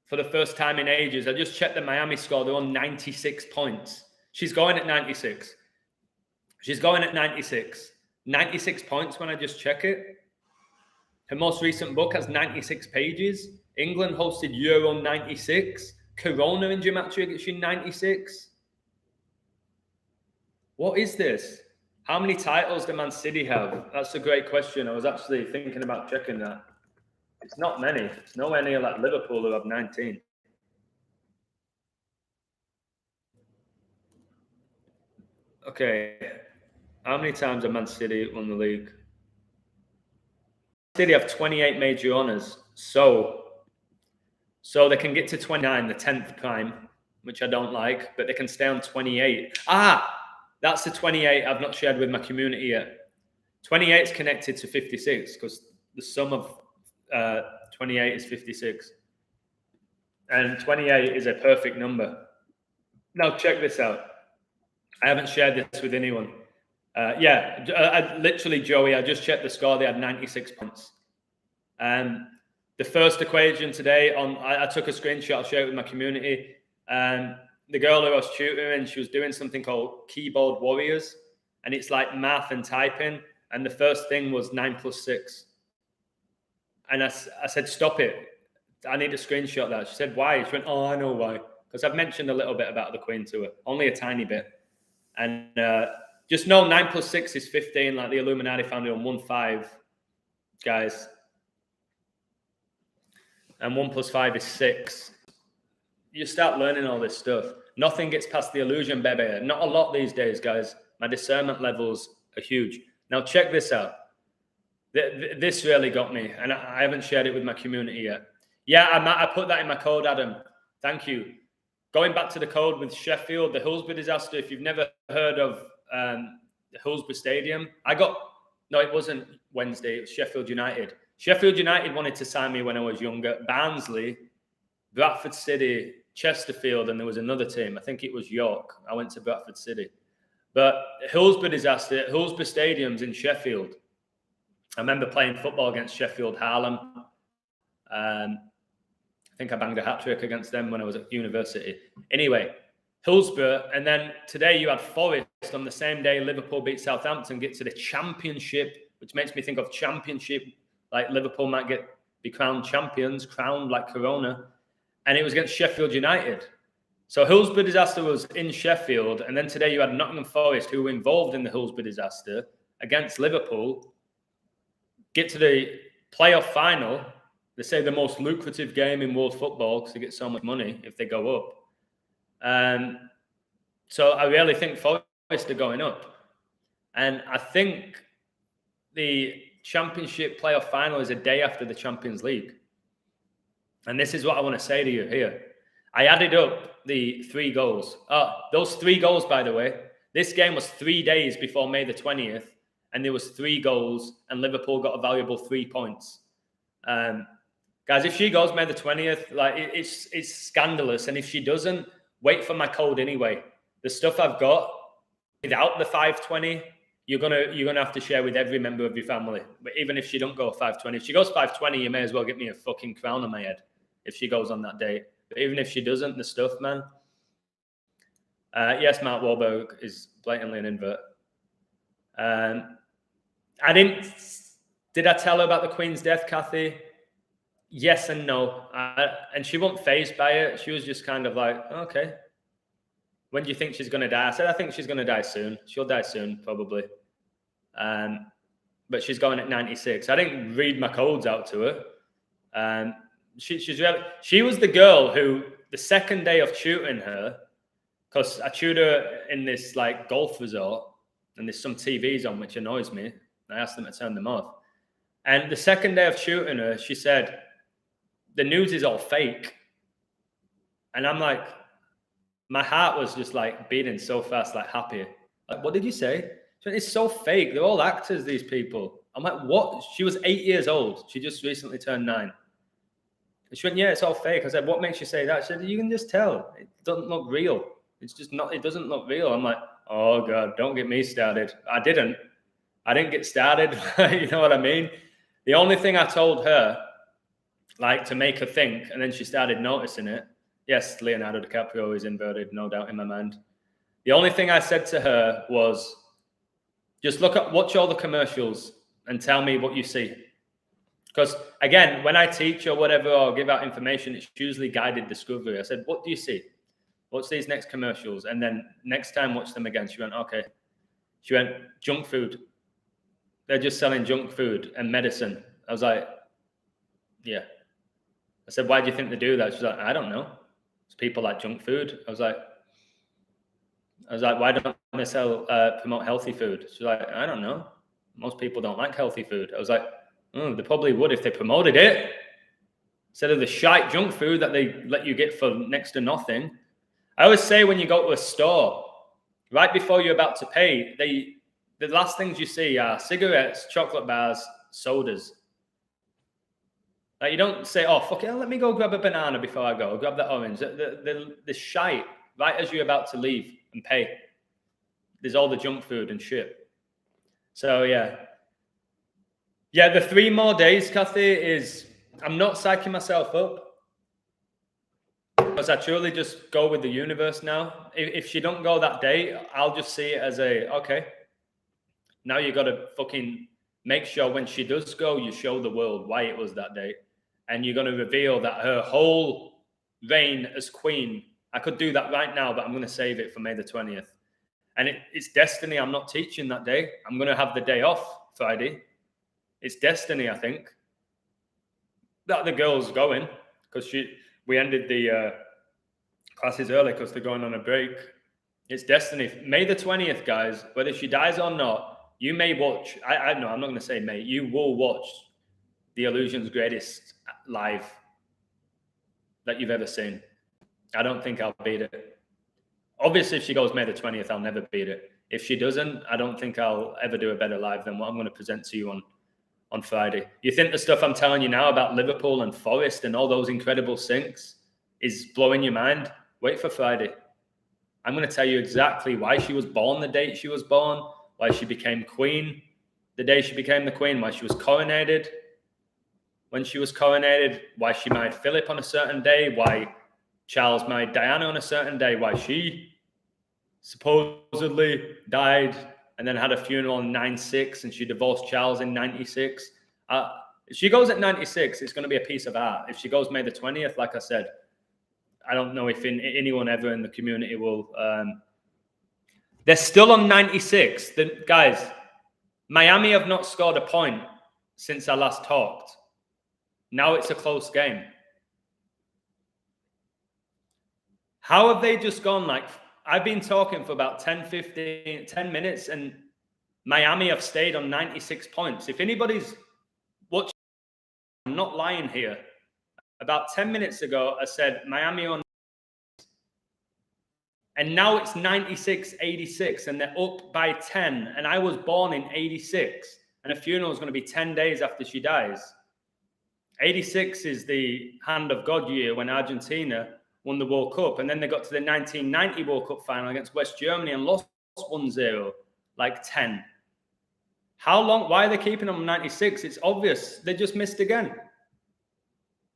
Speaker 1: for the first time in ages. I just checked the Miami score. They're on 96 points. She's going at 96. She's going at 96. 96 points when I just check it. Her most recent book has 96 pages. England hosted Euro 96. Corona in gematria gets you 96. What is this? How many titles do Man City have? That's a great question. I was actually thinking about checking that. It's not many. It's nowhere near like Liverpool who have 19. Okay. How many times have Man City won the league? City have 28 major honours. So they can get to 29, the 10th prime, which I don't like, but they can stay on 28. That's the 28 I've not shared with my community yet. 28 is connected to 56 because the sum of 28 is 56. And 28 is a perfect number. Now check this out. I haven't shared this with anyone. Literally, Joey, I just checked the score. They had 96 points. The first equation today, I took a screenshot. I'll share it with my community. The girl who I was tutoring, she was doing something called Keyboard Warriors. And it's like math and typing. And the first thing was 9 + 6. And I said, stop it. I need to screenshot that. She said, why? She went, oh, I know why. Because I've mentioned a little bit about the Queen to her. Only a tiny bit. And just know 9 + 6 is 15, like the Illuminati found it on 1-5, guys. And 1 + 5 is 6. You start learning all this stuff. Nothing gets past the illusion, baby. Not a lot these days, guys. My discernment levels are huge. Now, check this out. This really got me, and I haven't shared it with my community yet. Yeah, I put that in my code, Adam. Thank you. Going back to the code with Sheffield, the Hillsborough disaster, if you've never heard of the Hillsborough Stadium, it wasn't Wednesday, it was Sheffield United. Sheffield United wanted to sign me when I was younger. Barnsley, Bradford City, Chesterfield, and there was another team. I think it was York. I went to Bradford City. But Hillsborough disaster, Hillsborough Stadium's in Sheffield. I remember playing football against Sheffield Harlem. I think I banged a hat-trick against them when I was at university. Anyway, Hillsborough, and then today you had Forest on the same day Liverpool beat Southampton, get to the Championship, which makes me think of Championship, like Liverpool might be crowned champions, crowned like Corona, and it was against Sheffield United. So Hillsborough disaster was in Sheffield, and then today you had Nottingham Forest, who were involved in the Hillsborough disaster, against Liverpool, get to the playoff final. They say the most lucrative game in world football because they get so much money if they go up. So I really think Forest are going up. And I think the Championship playoff final is a day after the Champions League. And this is what I want to say to you here. I added up the 3 goals. Those 3 goals, by the way, this game was 3 days before May the 20th, and there was 3 goals, and Liverpool got a valuable 3 points. Guys, if she goes May the 20th, like it's scandalous. And if she doesn't, wait for my code anyway. The stuff I've got without the 520, you're gonna have to share with every member of your family. But even if she don't go 520, if she goes 520, you may as well get me a fucking crown on my head if she goes on that date. But even if she doesn't, the stuff, man. Yes, Mark Wahlberg is blatantly an invert. Did I tell her about the Queen's death, Kathy? Yes and no. And she wasn't fazed by it. She was just kind of like, okay. When do you think she's going to die? I said, I think she's going to die soon. She'll die soon, probably. But she's going at 96. I didn't read my codes out to her. She was the girl who, the second day of tutoring her, because I tutored her in this like golf resort, and there's some TVs on which annoys me. I asked them to turn them off. And the second day of tutoring her, she said, the news is all fake. And I'm like, my heart was just like beating so fast, like happy. Like, what did you say? She went, it's so fake. They're all actors, these people. I'm like, what? She was 8 years old. She just recently turned 9. And she went, yeah, it's all fake. I said, what makes you say that? She said, you can just tell. It doesn't look real. It's just not, it doesn't look real. I'm like, oh God, don't get me started. I didn't get started. You know what I mean? The only thing I told her, like to make her think, and then she started noticing it. Yes, Leonardo DiCaprio is inverted, no doubt in my mind. The only thing I said to her was, just watch all the commercials and tell me what you see. Because again, when I teach or whatever, or give out information, it's usually guided discovery. I said, what do you see? What's these next commercials? And then next time, watch them again. She went, okay. She went, junk food. They're just selling junk food and medicine. I was like, yeah. I said, why do you think they do that? She's like, I don't know. It's people like junk food. I was like, why don't they promote healthy food? She's like, I don't know. Most people don't like healthy food. I was like, they probably would if they promoted it. Instead of the shite junk food that they let you get for next to nothing. I always say when you go to a store, right before you're about to pay, the last things you see are cigarettes, chocolate bars, sodas. Like you don't say, oh, fuck it, let me go grab a banana before I go, grab that orange. The shite, right as you're about to leave and pay, there's all the junk food and shit. So, yeah. Yeah, the 3 more days, Kathy, is I'm not psyching myself up because I truly just go with the universe now. If she don't go that day, I'll just see it as okay, now you got to fucking make sure when she does go, you show the world why it was that day. And you're going to reveal that her whole reign as queen, I could do that right now, but I'm going to save it for May the 20th. And it's destiny. I'm not teaching that day. I'm going to have the day off Friday. It's destiny, I think. That the girl's going because we ended the classes early because they're going on a break. It's destiny. May the 20th, guys, whether she dies or not, you may watch. I know I'm not going to say may. You will watch The Illusion's greatest live that you've ever seen. I don't think I'll beat it. Obviously, if she goes May the 20th, I'll never beat it. If she doesn't, I don't think I'll ever do a better live than what I'm going to present to you on Friday. You think the stuff I'm telling you now about Liverpool and Forest and all those incredible sinks is blowing your mind? Wait for Friday. I'm going to tell you exactly why she was born the date she was born, why she became queen the day she became the queen, why she was coronated when she was coronated, why she married Philip on a certain day, why Charles married Diana on a certain day, why she supposedly died and then had a funeral in 96 and she divorced Charles in 96. If she goes at 96, it's going to be a piece of art. If she goes May the 20th, like I said, I don't know if anyone ever in the community will. They're still on 96. Guys, Miami have not scored a point since I last talked. Now it's a close game. How have they just gone like, I've been talking for about 10 minutes and Miami have stayed on 96 points. If anybody's watching, I'm not lying here. About 10 minutes ago, I said Miami on, and now it's 96-86 and they're up by 10. And I was born in 86 and a funeral is going to be 10 days after she dies. 86 is the hand of God year when Argentina won the World Cup. And then they got to the 1990 World Cup final against West Germany and lost 1-0, like 10. How long? Why are they keeping them on 96? It's obvious. They just missed again.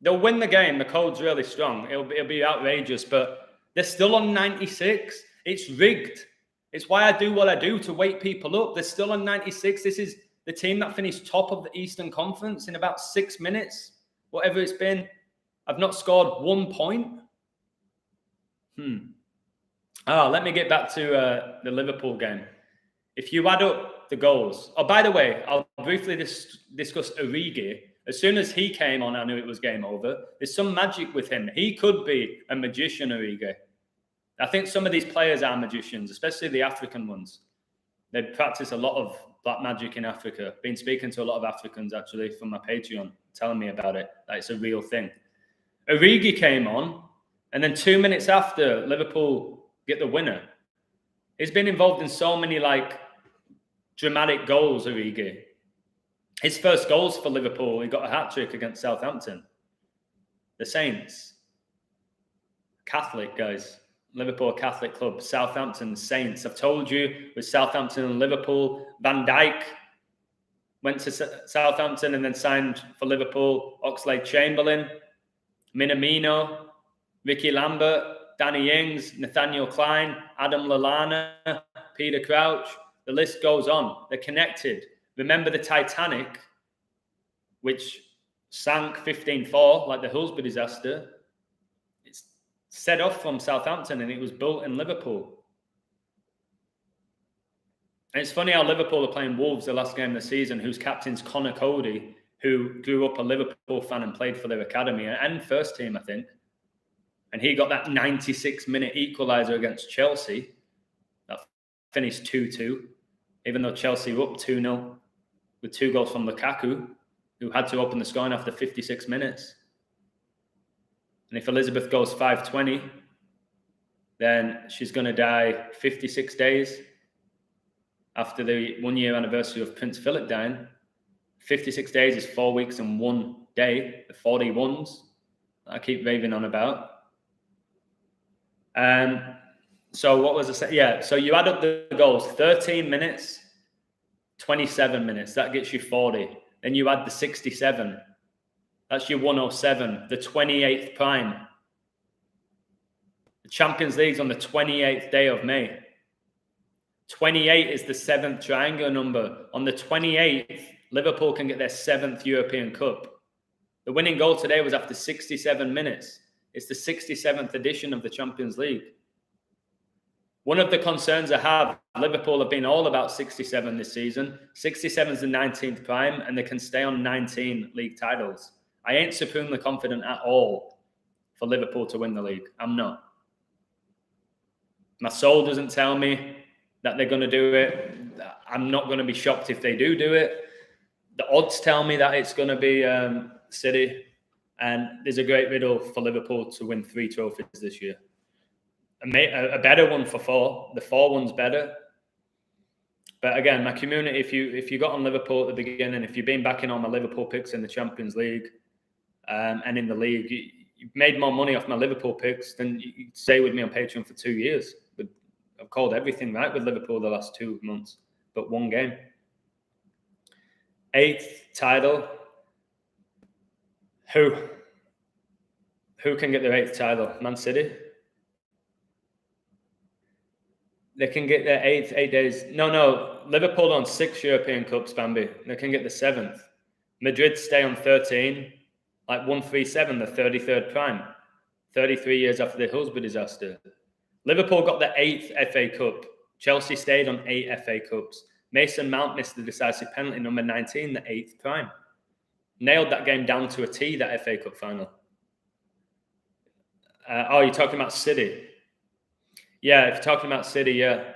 Speaker 1: They'll win the game. The cold's really strong. It'll be outrageous, but they're still on 96. It's rigged. It's why I do what I do, to wake people up. They're still on 96. This is the team that finished top of the Eastern Conference in about 6 minutes, whatever it's been. I've not scored 1 point. Let me get back to the Liverpool game. If you add up the goals... Oh, by the way, I'll briefly discuss Origi. As soon as he came on, I knew it was game over. There's some magic with him. He could be a magician, Origi. I think some of these players are magicians, especially the African ones. They practice a lot of black magic in Africa. Been speaking to a lot of Africans, actually, from my Patreon, telling me about it. That it's a real thing. Origi came on, and then 2 minutes after, Liverpool get the winner. He's been involved in so many, dramatic goals, Origi. His first goals for Liverpool, he got a hat-trick against Southampton. The Saints. Catholic, guys. Liverpool Catholic club. Southampton Saints. I've told you, with Southampton and Liverpool, Van Dijk went to Southampton and then signed for Liverpool. Oxlade-Chamberlain, Minamino, Ricky Lambert, Danny Ings, Nathaniel Klein, Adam Lallana, Peter Crouch. The list goes on. They're connected. Remember the Titanic, which sank 15-4, like the Hillsborough disaster? It's set off from Southampton and it was built in Liverpool. And it's funny how Liverpool are playing Wolves the last game of the season, whose captain's Connor Cody, who grew up a Liverpool fan and played for their academy and first team, I think. And he got that 96-minute equaliser against Chelsea. That finished 2-2, even though Chelsea were up 2-0 with 2 goals from Lukaku, who had to open the scoring after 56 minutes. And if Elizabeth goes 520, then she's going to die 56 days after the 1-year anniversary of Prince Philip dying. 56 days is 4 weeks and 1 day, the 41s I keep raving on about. So what was I saying? Yeah, so you add up the goals, 13 minutes, 27 minutes, that gets you 40. Then you add the 67, that's your 107, the 28th prime. The Champions League's on the 28th day of May. 28 is the 7th triangular number. On the 28th, Liverpool can get their 7th European Cup. The winning goal today was after 67 minutes. It's the 67th edition of the Champions League. One of the concerns I have, Liverpool have been all about 67 this season. 67 is the 19th prime, and they can stay on 19 league titles. I ain't supremely confident at all for Liverpool to win the league. I'm not. My soul doesn't tell me that they're going to do it. I'm not going to be shocked if they do it. The odds tell me that it's going to be City. And there's a great riddle for Liverpool to win 3 trophies this year. A better one for 4. The 4 one's better. But again, my community, if you got on Liverpool at the beginning, if you've been backing on my Liverpool picks in the Champions League and in the league, you've made more money off my Liverpool picks than you stay with me on Patreon for 2 years. But I've called everything right with Liverpool the last 2 months, but 1 game. 8th title. Who can get their 8th title? Man City? They can get their 8th 8 days. No. Liverpool on 6 European Cups, Bambi. They can get the 7th. Madrid stay on 13, like 137, the 33rd prime. 33 years after the Hillsborough disaster. Liverpool got the 8th FA Cup. Chelsea stayed on 8 FA Cups. Mason Mount missed the decisive penalty, number 19, the 8th prime. Nailed that game down to a T, that FA Cup final. You're talking about City? Yeah, if you're talking about City, yeah.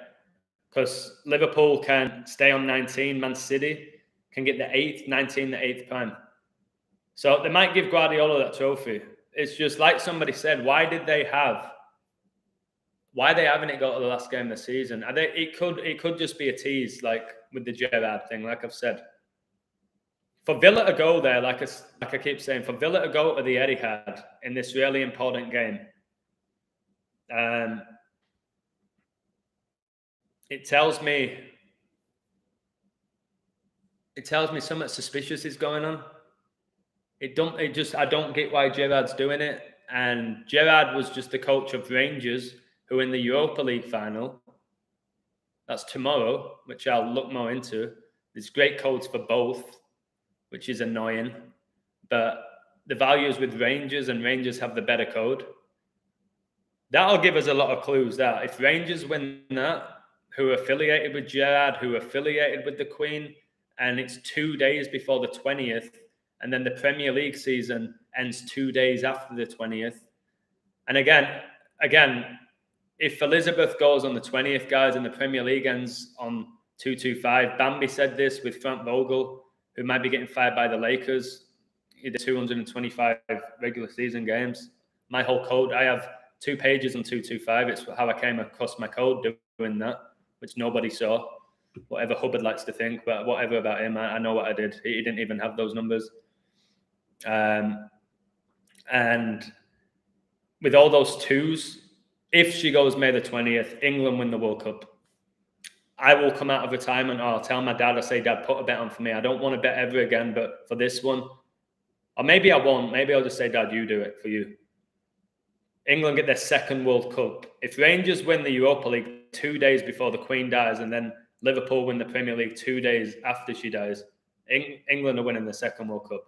Speaker 1: Because Liverpool can stay on 19, Man City can get the 8th, 19, the 8th prime. So they might give Guardiola that trophy. It's just like somebody said, why haven't it got to the last game of the season? It could just be a tease, like with the Gerrard thing, like I've said. For Villa to go there, like I keep saying, for Villa to go to the Etihad in this really important game, it tells me something suspicious is going on. I don't get why Gerrard's doing it. And Gerrard was just the coach of Rangers, who in the Europa League final, that's tomorrow, which I'll look more into. There's great codes for both, which is annoying. But the value is with Rangers, and Rangers have the better code. That'll give us a lot of clues that if Rangers win that, who are affiliated with Gerrard, who are affiliated with the Queen, and it's 2 days before the 20th, and then the Premier League season ends 2 days after the 20th. And again, if Elizabeth goes on the 20th, guys, and the Premier League ends on 225, Bambi said this with Frank Vogel, who might be getting fired by the Lakers, either 225 regular season games. My whole code, I have 2 pages on 225. It's how I came across my code doing that, which nobody saw. Whatever Hubbard likes to think, but whatever about him, I know what I did. He didn't even have those numbers. And with all those twos, if she goes May the 20th, England win the World Cup. I will come out of retirement, or I'll tell my dad, I say, Dad, put a bet on for me. I don't want to bet ever again, but for this one, or maybe I won't. Maybe I'll just say, Dad, you do it for you. England get their second World Cup. If Rangers win the Europa League 2 days before the Queen dies, and then Liverpool win the Premier League 2 days after she dies, England are winning the second World Cup.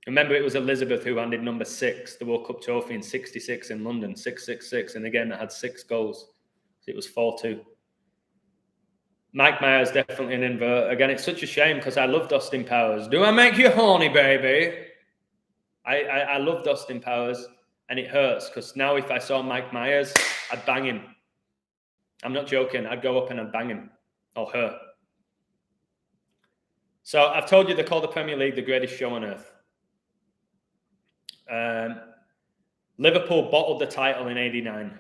Speaker 1: Remember, it was Elizabeth who handed number 6 the World Cup trophy in 66 in London, 666, and again, it had 6 goals. So it was 4-2. Mike Myers definitely an invert. Again, it's such a shame because I loved Austin Powers. Do I make you horny, baby? I loved Austin Powers, and it hurts because now if I saw Mike Myers, I'd bang him. I'm not joking. I'd go up and I'd bang him or her. So I've told you they call the Premier League the greatest show on earth. Liverpool bottled the title in '89.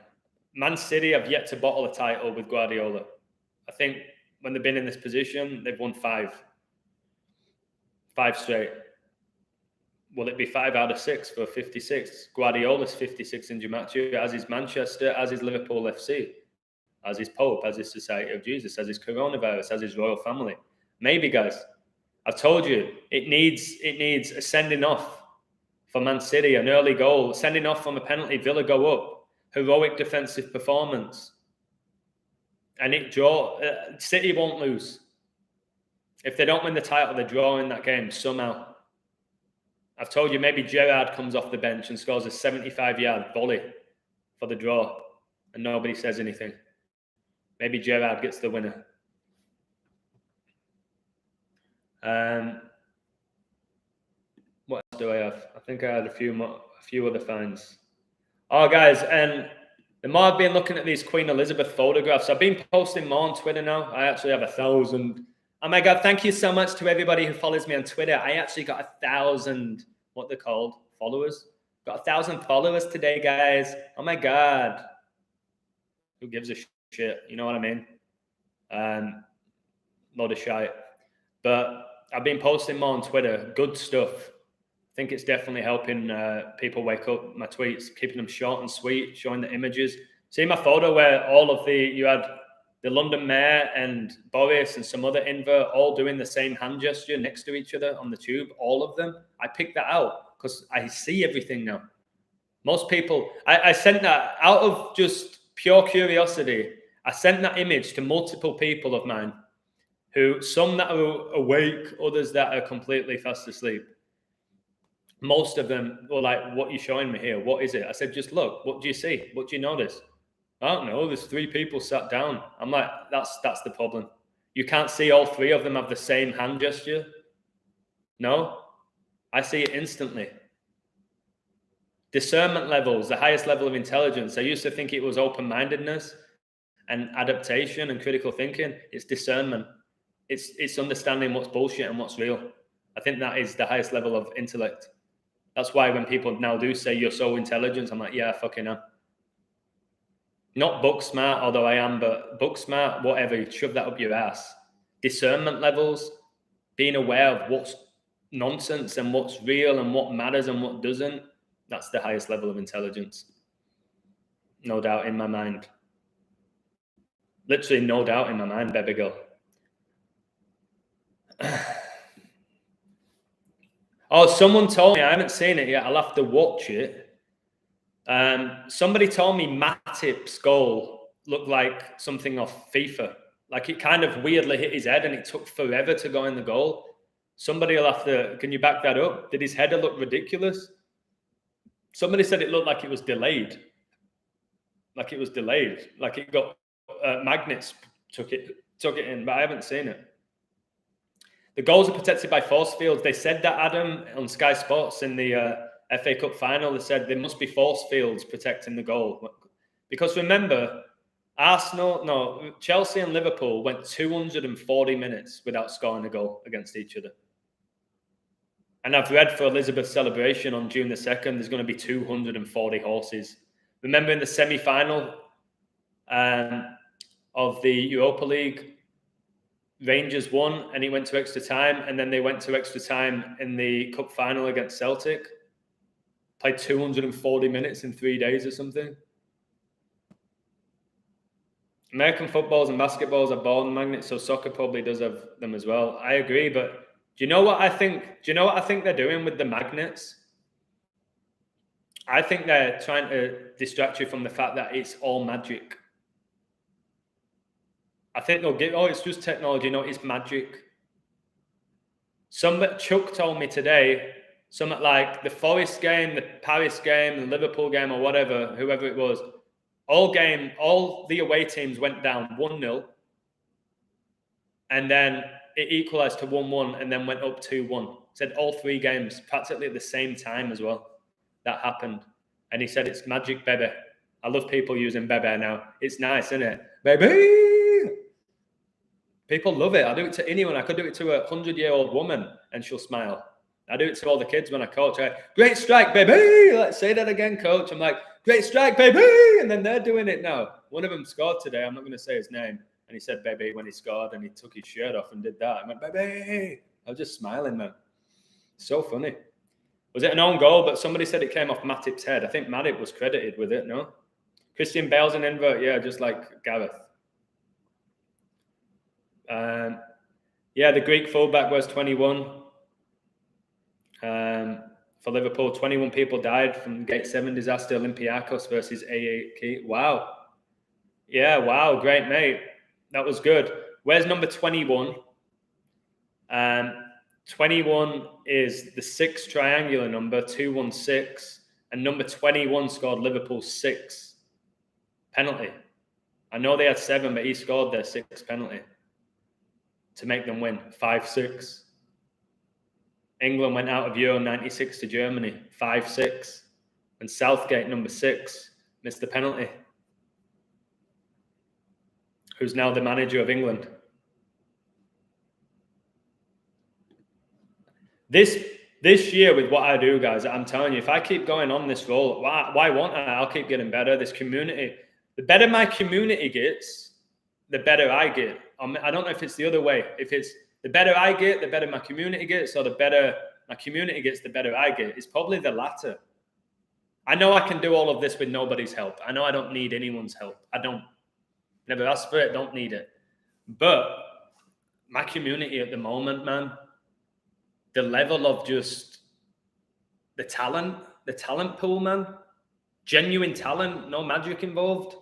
Speaker 1: Man City have yet to bottle a title with Guardiola. I think when they've been in this position, they've won 5 straight. Will it be 5 out of 6 for 56? Guardiola's 56 in Gematria, as is Manchester, as is Liverpool FC, as is Pope, as is Society of Jesus, as is coronavirus, as is royal family. Maybe, guys. I've told you, it needs a sending off for Man City, an early goal, sending off from a penalty, Villa go up, heroic defensive performance. And City won't lose. If they don't win the title, they're drawing that game somehow. I've told you, maybe Gerrard comes off the bench and scores a 75-yard volley for the draw, and nobody says anything. Maybe Gerrard gets the winner. What else do I have? I think I had a few other finds. Oh, guys, and the more I've been looking at these Queen Elizabeth photographs, I've been posting more on Twitter now. I actually have 1,000. Oh my God, thank you so much to everybody who follows me on Twitter. I actually got 1,000, what they're called, followers. Got 1,000 followers today, guys. Oh my God. Who gives a shit? You know what I mean? Load of shite. But I've been posting more on Twitter. Good stuff. I think it's definitely helping people wake up. My tweets, keeping them short and sweet, showing the images. See my photo where you had the London Mayor and Boris and some other invert all doing the same hand gesture next to each other on the tube, all of them. I picked that out because I see everything now. Most people, I sent that out of just pure curiosity. I sent that image to multiple people of mine, some that are awake, others that are completely fast asleep. Most of them were like, what are you showing me here? What is it? I said, just look. What do you see? What do you notice? I don't know. There's 3 people sat down. I'm like, that's the problem. You can't see all 3 of them have the same hand gesture. No, I see it instantly. Discernment levels, the highest level of intelligence. I used to think it was open-mindedness and adaptation and critical thinking. It's discernment. It's understanding what's bullshit and what's real. I think that is the highest level of intellect. That's why when people now do say you're so intelligent, I'm like, yeah, I fucking am. Not book smart, although I am, but book smart, whatever, you shove that up your ass. Discernment levels, being aware of what's nonsense and what's real and what matters and what doesn't, that's the highest level of intelligence. No doubt in my mind. Literally no doubt in my mind, baby girl. Oh, someone told me, I haven't seen it yet, I'll have to watch it. Somebody told me Matip's goal looked like something off FIFA. Like it kind of weirdly hit his head and it took forever to go in the goal. Somebody will have to, can you back that up? Did his header look ridiculous? Somebody said it looked like it was delayed. Like it was delayed. Like it got, magnets took it in, but I haven't seen it. The goals are protected by force fields. They said that, Adam, on Sky Sports in the FA Cup final. They said there must be force fields protecting the goal. Because remember, Chelsea and Liverpool went 240 minutes without scoring a goal against each other. And I've read for Elizabeth's celebration on June the 2nd, there's going to be 240 horses. Remember in the semi-final of the Europa League, Rangers won and it went to extra time, and then they went to extra time in the cup final against Celtic. Played 240 minutes in 3 days or something. American footballs and basketballs are ball magnets, so soccer probably does have them as well. I agree, but do you know what I think? Do you know what I think they're doing with the magnets? I think they're trying to distract you from the fact that it's all magic. I think they'll get, it's just technology. No, it's magic. Chuck told me today, something like the Forest game, the Paris game, the Liverpool game, or whatever, whoever it was, all the away teams went down 1-0, and then it equalised to 1-1, and then went up 2-1. Said all 3 games practically at the same time as well. That happened, and he said it's magic, baby. I love people using baby now. It's nice, isn't it, baby? People love it. I do it to anyone. I could do it to a 100-year-old woman and she'll smile. I do it to all the kids when I coach. Great strike, baby. Let's say that again, coach. I'm like, great strike, baby. And then they're doing it now. One of them scored today. I'm not going to say his name. And he said baby when he scored, and he took his shirt off and did that. I went, baby. I was just smiling, man. So funny. Was it an own goal? But somebody said it came off Matip's head. I think Matip was credited with it, no? Christian Bale's an invert. Yeah, just like Gareth. The Greek fullback was 21. For Liverpool, 21 people died from Gate 7 disaster, Olympiacos versus AEK. Wow. Yeah, wow. Great, mate. That was good. Where's number 21? 21 is the 6 triangular number, 216. And number 21 scored Liverpool's 6 penalty. I know they had 7, but he scored their 6th penalty to make them win 5-6. England went out of Euro 96 to Germany 5-6. And Southgate, number 6, missed the penalty. Who's now the manager of England. This year with what I do, guys, I'm telling you, if I keep going on this roll, why won't I? I'll keep getting better. This community, the better my community gets, the better I get. I don't know if it's the other way. If it's the better I get, the better my community gets, or the better my community gets, the better I get. It's probably the latter. I know I can do all of this with nobody's help. I know I don't need anyone's help. I don't. Never asked for it, don't need it. But my community at the moment, man, the level of just the talent pool, man, genuine talent, no magic involved.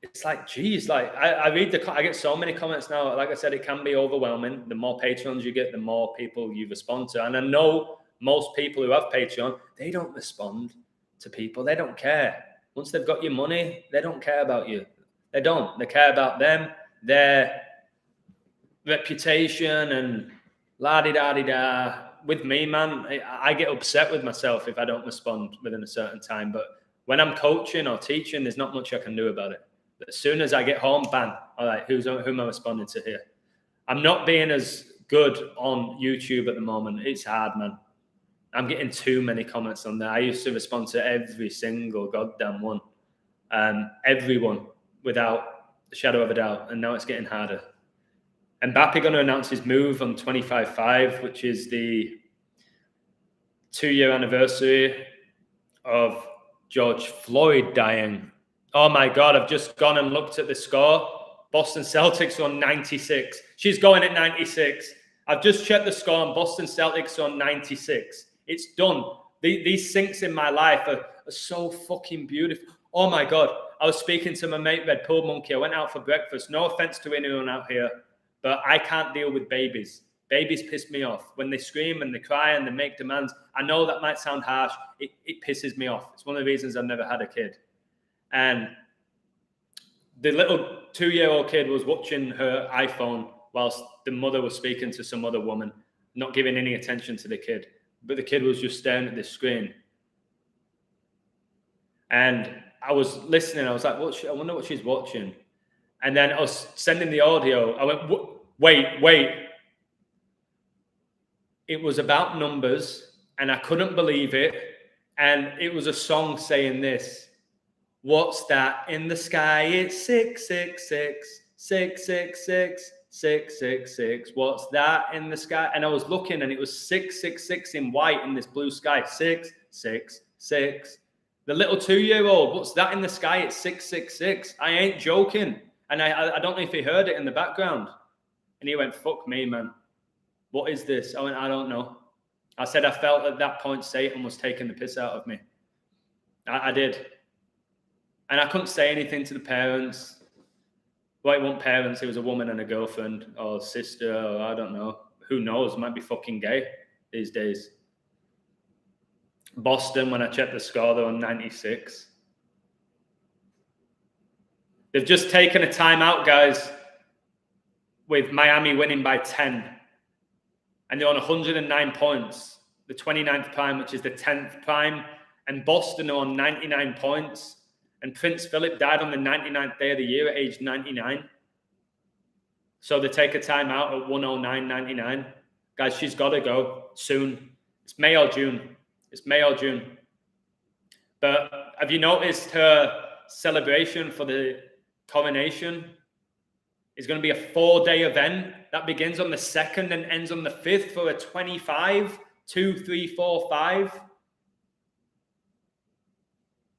Speaker 1: It's like, geez, like I read I get so many comments now. Like I said, it can be overwhelming. The more Patreons you get, the more people you respond to. And I know most people who have Patreon, they don't respond to people. They don't care. Once they've got your money, they don't care about you. They don't. They care about them, their reputation, and la-di-da-di-da. With me, man, I get upset with myself if I don't respond within a certain time. But when I'm coaching or teaching, there's not much I can do about it. But as soon as I get home, bang, all right, who am I responding to here? I'm not being as good on YouTube at the moment. It's hard, man. I'm getting too many comments on there. I used to respond to every single goddamn one. Everyone, without a shadow of a doubt. And now it's getting harder. Mbappe going to announce his move on 25/5, which is the 2-year anniversary of George Floyd dying. Oh my God, I've just gone and looked at the score. Boston Celtics on 96. She's going at 96. I've just checked the score on Boston Celtics on 96. It's done. These syncs in my life are so fucking beautiful. Oh my God. I was speaking to my mate, Red Pill Monkey. I went out for breakfast. No offense to anyone out here, but I can't deal with babies. Babies piss me off. When they scream and they cry and they make demands, I know that might sound harsh. It pisses me off. It's one of the reasons I've never had a kid. And the little 2-year-old kid was watching her iPhone whilst the mother was speaking to some other woman, not giving any attention to the kid. But the kid was just staring at this screen. And I was listening. I was like, I wonder what she's watching. And then I was sending the audio. I went, wait. It was about numbers, and I couldn't believe it. And it was a song saying this. What's that in the sky? It's 666, 666, 666. What's that in the sky? And I was looking, and it was 666 in white in this blue sky. 666. The little 2-year-old, what's that in the sky? It's 666. I ain't joking. And I don't know if he heard it in the background. And he went, fuck me, man. What is this? I went, I don't know. I said I felt at that point Satan was taking the piss out of me. I did. And I couldn't say anything to the parents. Well, it wasn't parents. It was a woman and a girlfriend or sister or I don't know. Who knows? Might be fucking gay these days. Boston, when I checked the score, they're on 96. They've just taken a timeout, guys, with Miami winning by 10. And they're on 109 points, the 29th prime, which is the 10th prime. And Boston are on 99 points. And Prince Philip died on the 99th day of the year at age 99. So they take a timeout at 109.99. Guys, she's got to go soon. It's May or June. It's May or June. But have you noticed her celebration for the coronation is going to be a 4-day event that begins on the 2nd and ends on the 5th for a 25, 2, 3, 4, 5.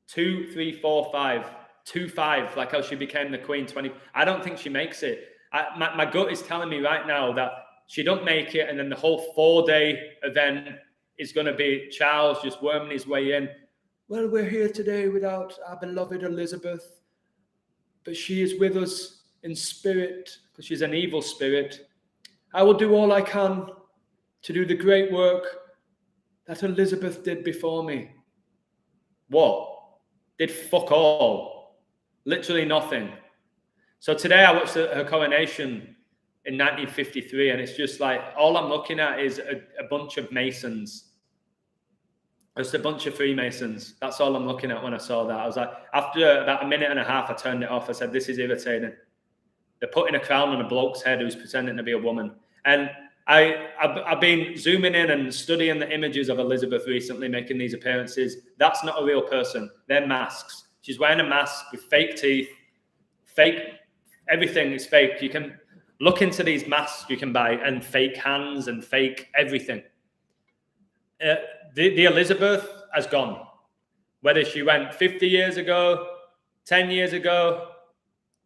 Speaker 1: 2, 3, 4, 5. 2, 5, like how she became the queen. 20. I don't think she makes it. My gut is telling me right now that she don't make it, and then the whole 4-day event is going to be Charles just worming his way in. Well, we're here today without our beloved Elizabeth, but she is with us in spirit, because she's an evil spirit. I will do all I can to do the great work that Elizabeth did before me. What? Did fuck all. Literally nothing. So today I watched her coronation in 1953, and it's just like, all I'm looking at is a bunch of Masons. Just a bunch of Freemasons. That's all I'm looking at when I saw that. I was like, after about a minute and a half, I turned it off. I said, this is irritating. They're putting a crown on a bloke's head who's pretending to be a woman. And I've been zooming in and studying the images of Elizabeth recently, making these appearances. That's not a real person. They're masks. She's wearing a mask with fake teeth, fake, everything is fake. You can look into these masks you can buy, and fake hands and fake everything. The Elizabeth has gone. Whether she went 50 years ago, 10 years ago,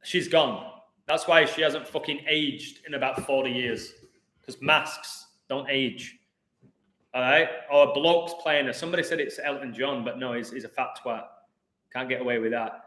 Speaker 1: she's gone. That's why she hasn't fucking aged in about 40 years. Because masks don't age. All right? Or a bloke's playing her. Somebody said it's Elton John, but no, he's a fat twat. Can't get away with that.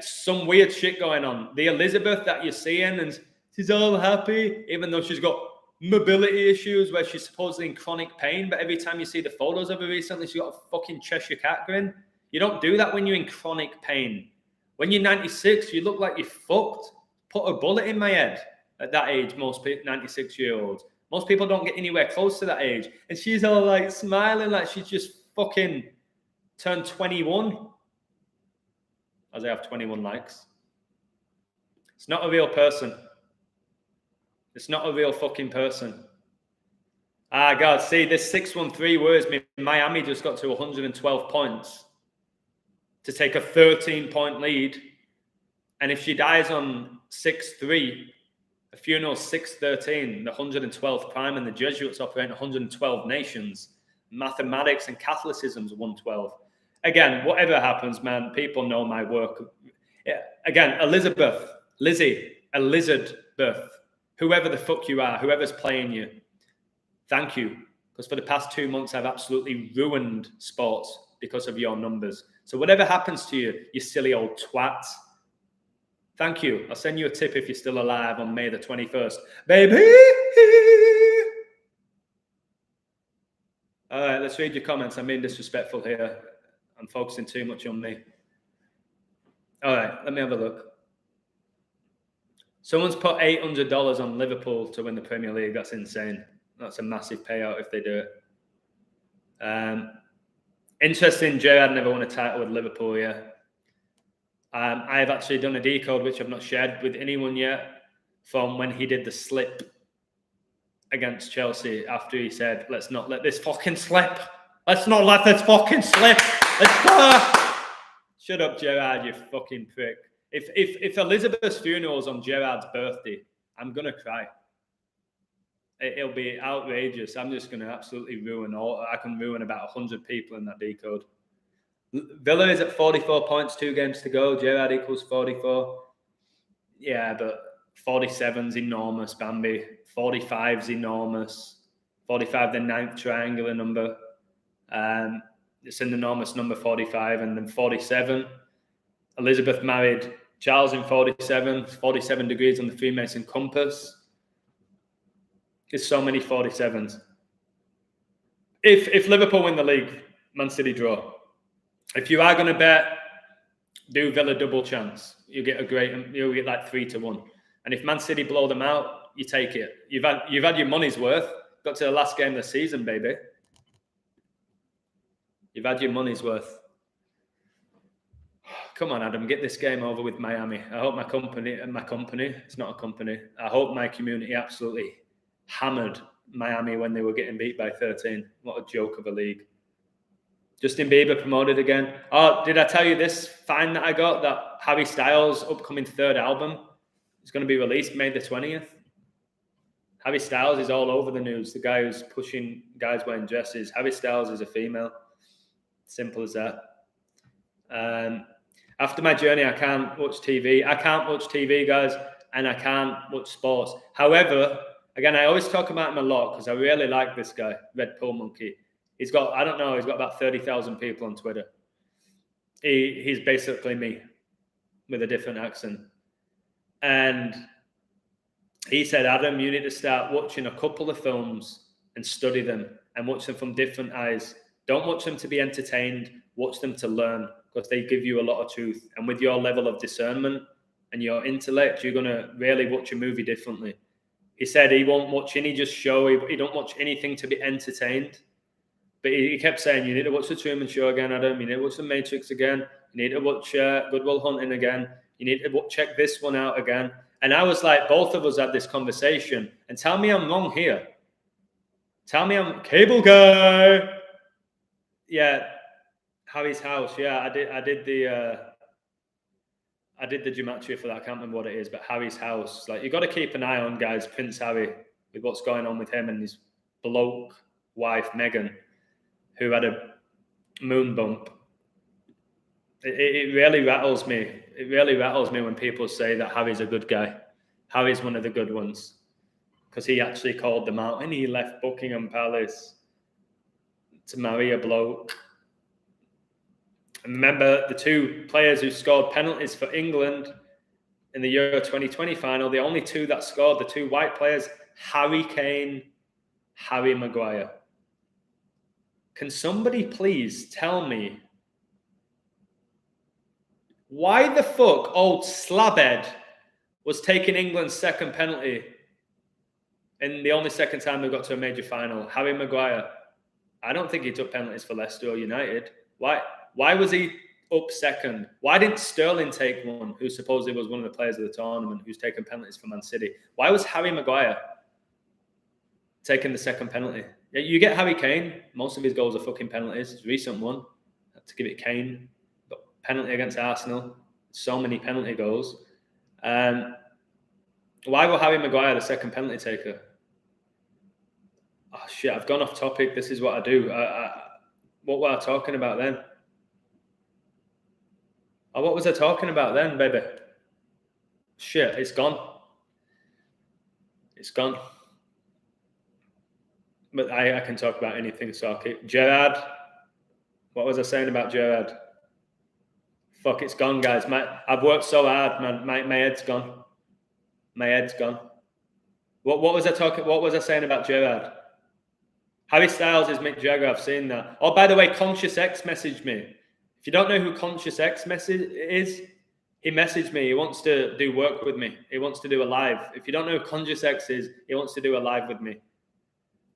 Speaker 1: Some weird shit going on. The Elizabeth that you're seeing, and she's all happy, even though she's got mobility issues where she's supposedly in chronic pain. But every time you see the photos of her recently, she's got a fucking Cheshire cat grin. You don't do that when you're in chronic pain. When you're 96, you look like you're fucked. Put a bullet in my head at that age, most 96-year-olds. Most people don't get anywhere close to that age. And she's all like smiling like she's just fucking turned 21. As I have 21 likes. It's not a real person. It's not a real fucking person. Ah, God, see, this 613 worries me. Miami just got to 112 points to take a 13-point lead. And if she dies on 6-3, the funeral's 6-13, the 112th prime, and the Jesuits operate in 112 nations. Mathematics and Catholicism's 112. Again, whatever happens, man, people know my work. Yeah. Again, Elizabeth, Lizzie, Elizabeth, whoever the fuck you are, whoever's playing you. Thank you. Because for the past 2 months, I've absolutely ruined sports because of your numbers. So whatever happens to you, you silly old twat. Thank you. I'll send you a tip if you're still alive on May the 21st. Baby! All right, let's read your comments. I'm being disrespectful here. I'm focusing too much on me. All right, let me have a look. Someone's put $800 on Liverpool to win the Premier League. That's insane. That's a massive payout if they do it. Interesting, Gerrard never won a title with Liverpool, yeah. I have actually done a decode, which I've not shared with anyone yet, from when he did the slip against Chelsea after he said, let's not let this fucking slip. Let's not let this fucking slip. Let's go. Shut up, Gerrard, you fucking prick. If Elizabeth's funeral is on Gerrard's birthday, I'm going to cry. It'll be outrageous. I'm just going to absolutely ruin I can ruin about 100 people in that decode. Villa is at 44 points, 2 games to go. Gerrard equals 44. Yeah, but 47's enormous, Bambi. 45's enormous. 45, the 9th triangular number. It's an enormous number, 45. And then 47. Elizabeth married Charles in 47. 47 degrees on the Freemason compass. There's so many 47s. If Liverpool win the league, Man City draw. If you are going to bet, do Villa double chance. You get you'll get like 3-1. And if Man City blow them out, you take it. You've had your money's worth. Got to the last game of the season, baby. You've had your money's worth. Come on, Adam, get this game over with Miami. I hope my company, it's not a company. I hope my community absolutely hammered Miami when they were getting beat by 13. What a joke of a league. Justin Bieber promoted again. Oh, did I tell you this find that I got? That Harry Styles' upcoming 3rd album is going to be released May the 20th. Harry Styles is all over the news. The guy who's pushing guys wearing dresses. Harry Styles is a female. Simple as that. After my journey, I can't watch TV. I can't watch TV, guys, and I can't watch sports. However, again, I always talk about him a lot because I really like this guy, Red Pill Monkey. He's got about 30,000 people on Twitter. He's basically me with a different accent. And he said, Adam, you need to start watching a couple of films and study them and watch them from different eyes. Don't watch them to be entertained. Watch them to learn because they give you a lot of truth. And with your level of discernment and your intellect, you're going to really watch a movie differently. He said he won't watch any just show. He don't watch anything to be entertained. But he kept saying, you need to watch The Truman Show again, Adam. You need to watch The Matrix again. You need to watch Good Will Hunting again. You need to check this one out again. And I was like, both of us had this conversation. And tell me I'm wrong here. Tell me I'm cable guy. Yeah, Harry's House. Yeah, I did the gematria for that. I can't remember what it is, but Harry's House. Like, you got to keep an eye on, guys, Prince Harry, with what's going on with him and his bloke wife, Meghan, who had a moon bump. It really rattles me. It really rattles me when people say that Harry's a good guy. Harry's one of the good ones because he actually called them out and he left Buckingham Palace to marry a bloke. And remember, the 2 players who scored penalties for England in the Euro 2020 final, the only 2 that scored, the 2 white players, Harry Kane, Harry Maguire. Can somebody please tell me why the fuck old Slabhead was taking England's second penalty in the only second time they got to a major final? Harry Maguire. I don't think he took penalties for Leicester or United. Why was he up second? Why didn't Sterling take one, who supposedly was one of the players of the tournament, who's taken penalties for Man City? Why was Harry Maguire taking the second penalty? You get Harry Kane. Most of his goals are fucking penalties. His recent one, had to give it Kane. Got penalty against Arsenal. So many penalty goals. Why was Harry Maguire the second penalty taker? Oh, shit, I've gone off topic. This is what I do. What were I talking about then? Oh, what was I talking about then, baby? Shit, it's gone. It's gone. But I can talk about anything, so I'll keep. Gerard, what was I saying about Gerard? Fuck, it's gone, guys. I've worked so hard, man. My head's gone. My head's gone. What was I talking? What was I saying about Gerard? Harry Styles is Mick Jagger. I've seen that. Oh, by the way, Conscious X messaged me. If you don't know who Conscious X is, he messaged me. He wants to do work with me. He wants to do a live. If you don't know who Conscious X is, he wants to do a live with me.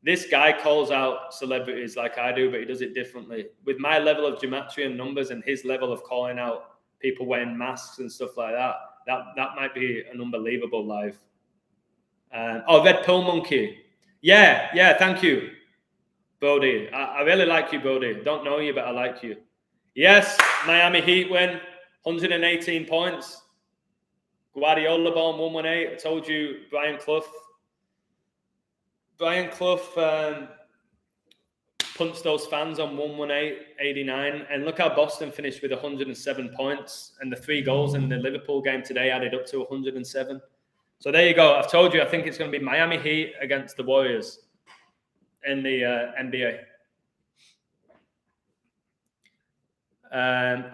Speaker 1: This guy calls out celebrities like I do, but he does it differently. With my level of gematria and numbers and his level of calling out people wearing masks and stuff like that, that might be an unbelievable live. Red Pill Monkey. Yeah, thank you, Brody. I really like you, Brody. Don't know you, but I like you. Yes, Miami Heat win, 118 points. Guardiola ball 118. I told you, Brian Clough punched those fans on 118.89. And look how Boston finished with 107 points. And the 3 goals in the Liverpool game today added up to 107. So there you go. I've told you, I think it's going to be Miami Heat against the Warriors in the NBA.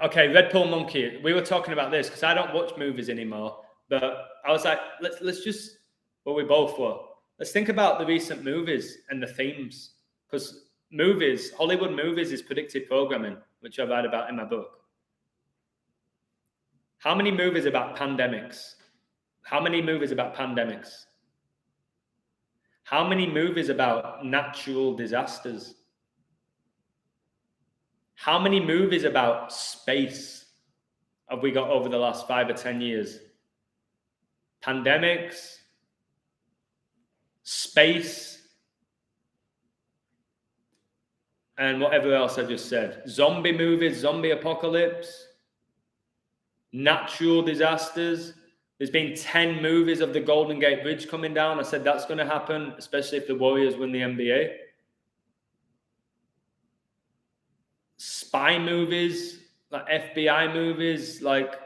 Speaker 1: Okay, Red Pill Monkey. We were talking about this because I don't watch movies anymore. But I was like, let's just, well, we both were. Let's think about the recent movies and the themes. Because movies, Hollywood movies is predictive programming, which I write about in my book. How many movies about pandemics? How many movies about pandemics? How many movies about natural disasters? How many movies about space have we got over the last 5 or 10 years? Pandemics, space, and whatever else I just said. Zombie movies, zombie apocalypse, natural disasters. There's been 10 movies of the Golden Gate Bridge coming down. I said that's going to happen, especially if the Warriors win the NBA. Spy movies, like FBI movies, like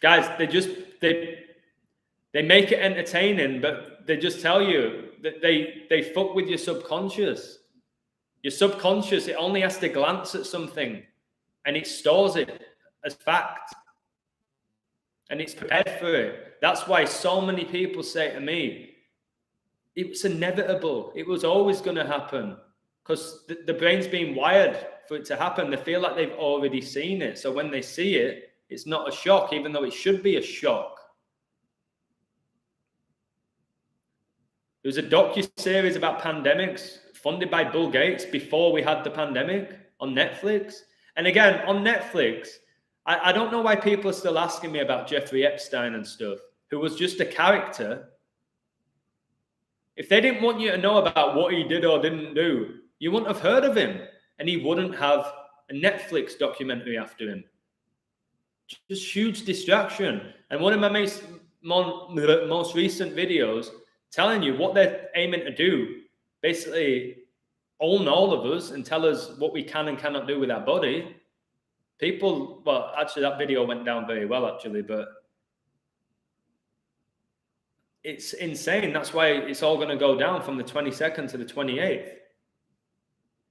Speaker 1: guys, they make it entertaining, but they just tell you that they fuck with your subconscious. Your subconscious, it only has to glance at something and it stores it as fact. And it's prepared for it. That's why so many people say to me, it's inevitable. It was always going to happen. Because the brain's been wired for it to happen. They feel like they've already seen it. So when they see it, it's not a shock, even though it should be a shock. There was a docuseries about pandemics funded by Bill Gates before we had the pandemic on Netflix. And again, on Netflix, I don't know why people are still asking me about Jeffrey Epstein and stuff, who was just a character. If they didn't want you to know about what he did or didn't do, you wouldn't have heard of him, and he wouldn't have a Netflix documentary after him. Just huge distraction. And one of my most recent videos telling you what they're aiming to do, basically own all of us and tell us what we can and cannot do with our body. People, well, actually that video went down very well, actually, but it's insane. That's why it's all going to go down from the 22nd to the 28th.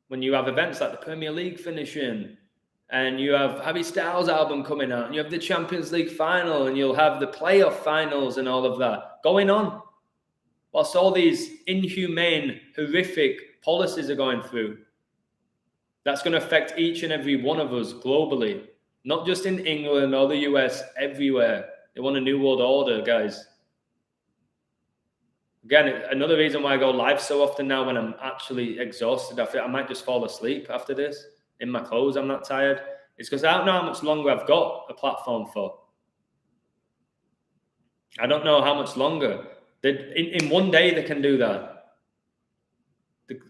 Speaker 1: When you have events like the Premier League finishing, and you have Harry Styles' album coming out, and you have the Champions League final, and you'll have the playoff finals and all of that going on, whilst all these inhumane, horrific policies are going through. That's going to affect each and every one of us globally, not just in England or the US, everywhere. They want a new world order, guys. Again, another reason why I go live so often now when I'm actually exhausted. I might just fall asleep after this in my clothes. I'm not tired. It's because I don't know how much longer I've got a platform for. I don't know how much longer. In one day, they can do that.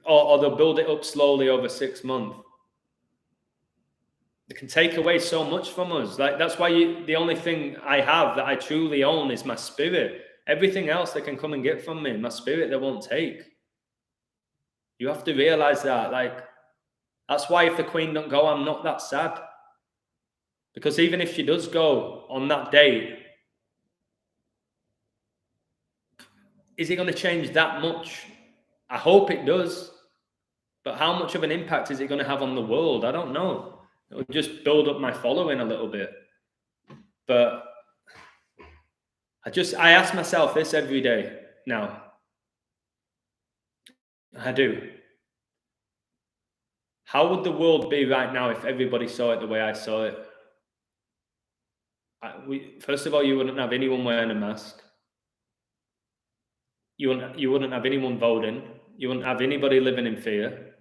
Speaker 1: Or they'll build it up slowly over 6 months. They can take away so much from us. Like that's why the only thing I have that I truly own is my spirit. Everything else they can come and get from me. My spirit they won't take. You have to realize that. Like that's why if the Queen don't go, I'm not that sad. Because even if she does go on that date, is it going to change that much I hope it does. But how much of an impact is it going to have on the world? I don't know. It'll just build up my following a little bit. But I ask myself this every day now. I do. How would the world be right now if everybody saw it the way I saw it? First of all, you wouldn't have anyone wearing a mask. You wouldn't have anyone voting. You wouldn't have anybody living in fear.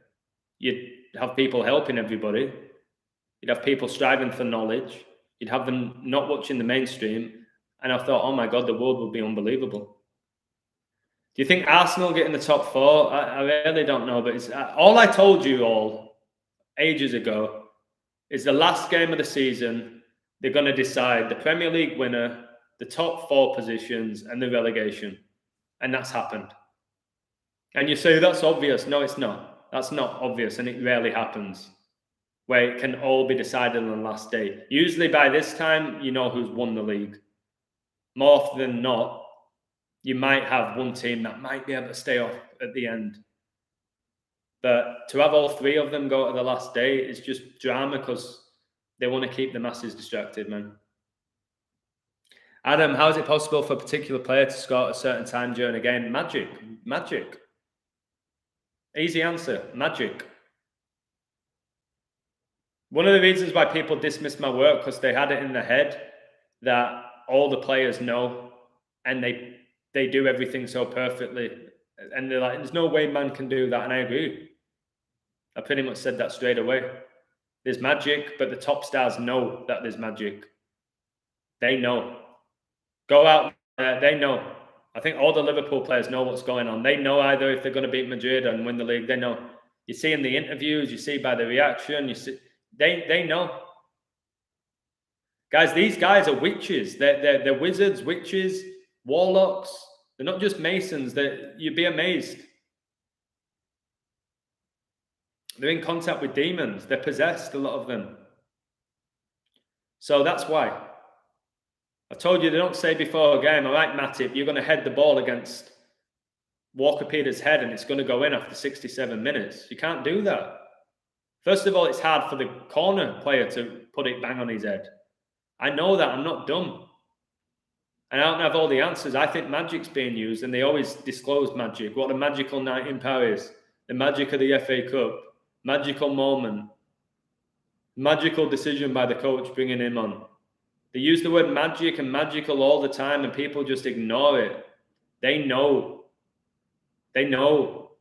Speaker 1: You'd have people helping everybody. You'd have people striving for knowledge. You'd have them not watching the mainstream. And I thought, oh my God, the world would be unbelievable. Do you think Arsenal get in the top four? I really don't know. But it's all I told you all ages ago is the last game of the season. They're going to decide the Premier League winner, the top four positions, and the relegation. And that's happened. And you say, that's obvious. No, it's not. That's not obvious. And it rarely happens where it can all be decided on the last day. Usually by this time, you know who's won the league. More often than not, you might have one team that might be able to stay off at the end. But to have all three of them go to the last day is just drama because they want to keep the masses distracted, man. Adam, how is it possible for a particular player to score at a certain time during a game? Magic. Magic. Easy answer. Magic. One of the reasons why people dismiss my work because they had it in their head that all the players know and they do everything so perfectly. And they're like, there's no way man can do that. And I agree. I pretty much said that straight away. There's magic, but the top stars know that there's magic. They know. Go out there, they know. I think all the Liverpool players know what's going on. They know either if they're going to beat Madrid and win the league. They know. You see in the interviews, you see by the reaction, you see they know. Guys, these guys are witches. They're wizards, witches, warlocks. They're not just masons. You'd be amazed. They're in contact with demons. They're possessed, a lot of them. So that's why. I told you they don't say before a game, all right, Matip, you're going to head the ball against Walker Peters' head and it's going to go in after 67 minutes. You can't do that. First of all, it's hard for the corner player to put it bang on his head. I know that. I'm not dumb. And I don't have all the answers. I think magic's being used and they always disclose magic. What a magical night in Paris. The magic of the FA Cup. Magical moment. Magical decision by the coach bringing him on. They use the word magic and magical all the time and people just ignore it. They know. They know.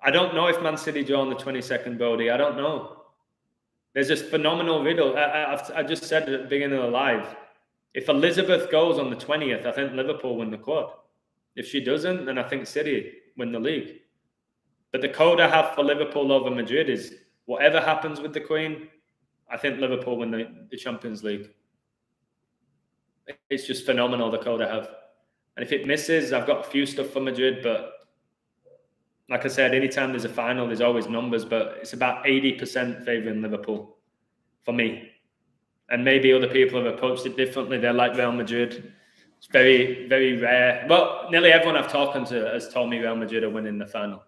Speaker 1: I don't know if Man City draw on the 22nd, Brody. I don't know. There's this phenomenal riddle. I just said at the beginning of the live, if Elizabeth goes on the 20th, I think Liverpool win the quad. If she doesn't, then I think City win the league. But the code I have for Liverpool over Madrid is whatever happens with the Queen, I think Liverpool win the Champions League. It's just phenomenal, the code I have. And if it misses, I've got a few stuff for Madrid, but like I said, anytime there's a final, there's always numbers, but it's about 80% favouring Liverpool for me. And maybe other people have approached it differently. They're like Real Madrid. It's very, very rare. Well, nearly everyone I've talked to has told me Real Madrid are winning the final.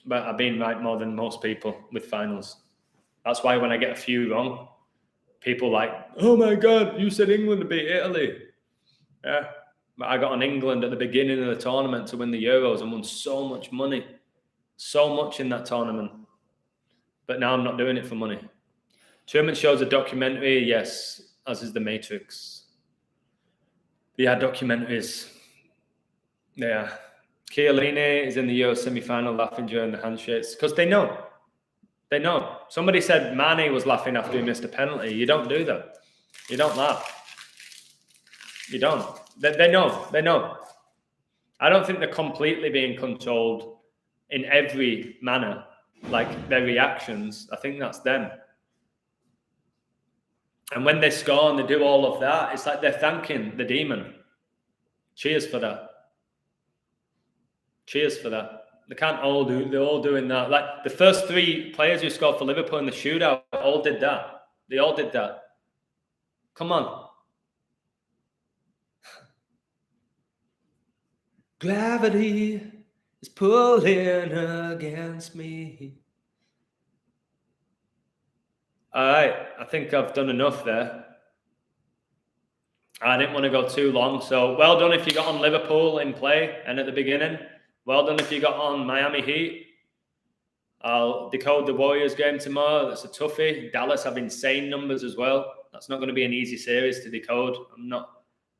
Speaker 1: But I've been right more than most people with finals. That's why when I get a few wrong, people like, oh my God, you said England to beat Italy. Yeah. But I got on England at the beginning of the tournament to win the Euros and won so much money. So much in that tournament. But now I'm not doing it for money. Truman shows a documentary, yes, as is The Matrix. Yeah, documentaries. Yeah. Chiellini is in the Euro semi-final laughing during the handshakes because they know. They know. Somebody said Mane was laughing after he missed a penalty. You don't do that. You don't laugh. You don't. They know. They know. I don't think they're completely being controlled in every manner, like their reactions. I think that's them. And when they score and they do all of that, it's like they're thanking the demon. Cheers for that. Cheers for that. They can't all do, they're all doing that. Like the first three players who scored for Liverpool in the shootout all did that. They all did that. Come on. Gravity is pulling against me. All right, I think I've done enough there. I didn't want to go too long, so well done if you got on Liverpool in play and at the beginning. Well done if you got on Miami Heat. I'll decode the Warriors game tomorrow. That's a toughie. Dallas have insane numbers as well. That's not going to be an easy series to decode.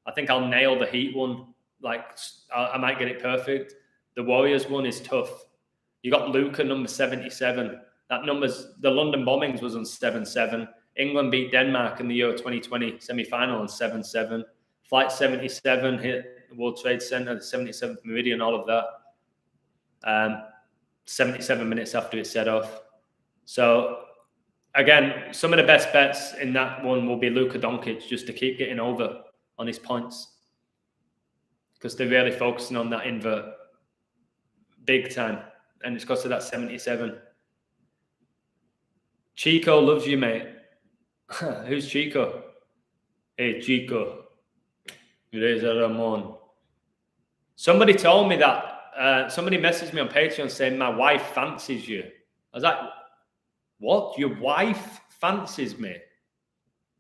Speaker 1: I think I'll nail the Heat one. Like, I might get it perfect. The Warriors one is tough. You got Luka, number 77. That number's, the London bombings was on 7-7. England beat Denmark in the Euro 2020 semi-final on 7-7. Flight 77 hit the World Trade Center, the 77th Meridian, all of that. 77 minutes after it set off. So, again, some of the best bets in that one will be Luka Doncic, just to keep getting over on his points. Because they're really focusing on that invert big time. And it's because of that 77. Chico loves you, mate. Who's Chico? Hey, Chico. Reza Ramon. Somebody told me that. Somebody messaged me on Patreon saying my wife fancies you. I was like, what? Your wife fancies me?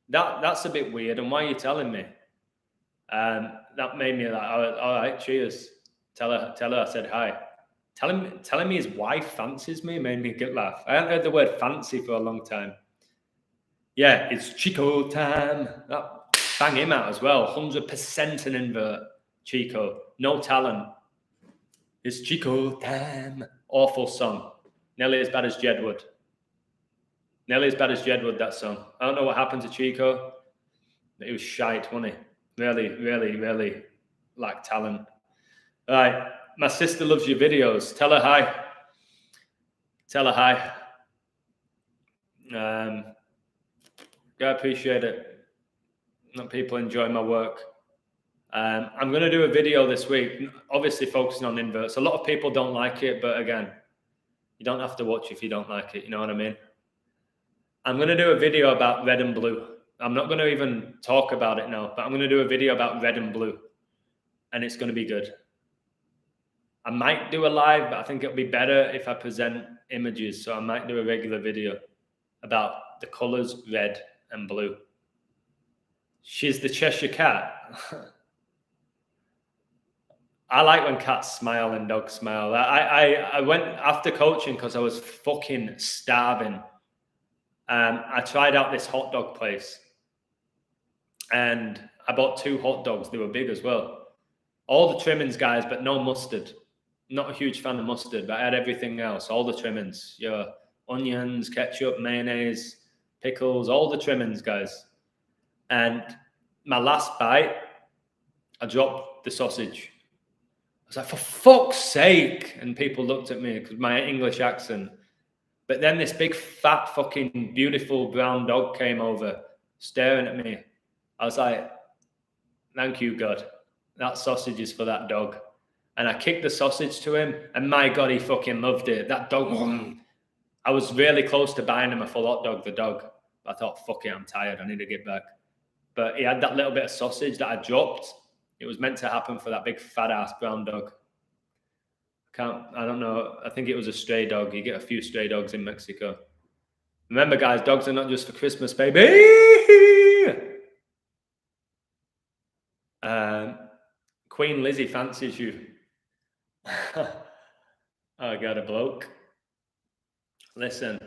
Speaker 1: That's a bit weird. And why are you telling me? That made me like, all right, cheers. Tell her I said hi. Telling me his wife fancies me made me get laugh. I haven't heard the word fancy for a long time. Yeah, it's Chico time. Bang him out as well. 100% an invert. Chico. No talent. It's Chico time. Awful song. Nearly as bad as Jedward. Nearly as bad as Jedward, that song. I don't know what happened to Chico. But he was shite, wasn't he? Really, really, really lacked talent. All right. My sister loves your videos. Tell her hi. Tell her hi. I appreciate it. People enjoy my work. I'm going to do a video this week, obviously focusing on inverts. A lot of people don't like it, but again, you don't have to watch if you don't like it. You know what I mean? I'm going to do a video about red and blue. I'm not going to even talk about it now, but I'm going to do a video about red and blue, and it's going to be good. I might do a live, but I think it'll be better if I present images. So I might do a regular video about the colors red and blue. She's the Cheshire Cat. I like when cats smile and dogs smile. I went after coaching because I was fucking starving. I tried out this hot dog place. And I bought 2 hot dogs. They were big as well. All the trimmings, guys, but no mustard. Not a huge fan of mustard, but I had everything else. All the trimmings. Your onions, ketchup, mayonnaise, pickles, all the trimmings, guys. And my last bite, I dropped the sausage. I was like, for fuck's sake. And people looked at me because my English accent. But then this big, fat, fucking beautiful brown dog came over, staring at me. I was like, thank you, God. That sausage is for that dog. And I kicked the sausage to him, and my God, he fucking loved it. That dog, I was really close to buying him a full hot dog, the dog. I thought, fuck it, I'm tired. I need to get back. But he had that little bit of sausage that I dropped. It was meant to happen for that big, fat-ass brown dog. I don't know. I think it was a stray dog. You get a few stray dogs in Mexico. Remember, guys, dogs are not just for Christmas, baby. Queen Lizzie fancies you. I got a bloke. Listen.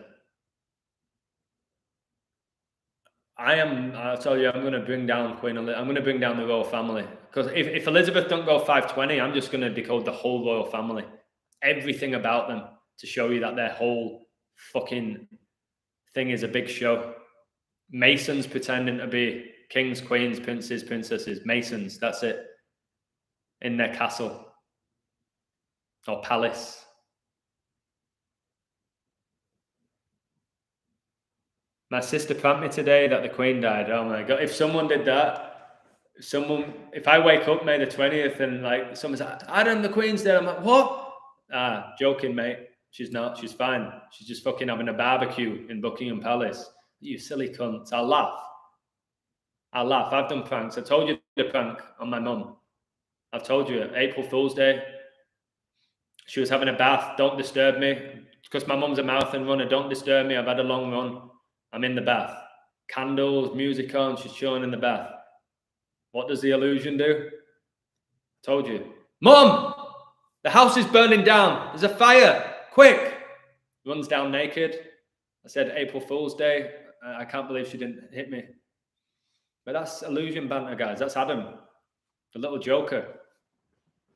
Speaker 1: I'll tell you, I'm going to bring down Queen Elizabeth. I'm going to bring down the royal family. Because if Elizabeth don't go 520, I'm just going to decode the whole royal family. Everything about them to show you that their whole fucking thing is a big show. Masons pretending to be kings, queens, princes, princesses. Masons, that's it. In their castle. Or palace. My sister pranked me today that the Queen died. Oh my God. If someone did that, if I wake up May the 20th and like someone's like, Adam, the Queen's dead. I'm like, what? Joking, mate. She's not. She's fine. She's just fucking having a barbecue in Buckingham Palace. You silly cunts. I'll laugh. I've done pranks. I told you the prank on my mum. I've told you, April Fool's Day. She was having a bath. Don't disturb me. Because my mum's a marathon runner. Don't disturb me. I've had a long run. I'm in the bath. Candles, music on. She's chilling in the bath. What does the illusion do? Told you. Mum! The house is burning down. There's a fire. Quick! Runs down naked. I said April Fool's Day. I can't believe she didn't hit me. But that's illusion banter, guys. That's Adam. The little joker.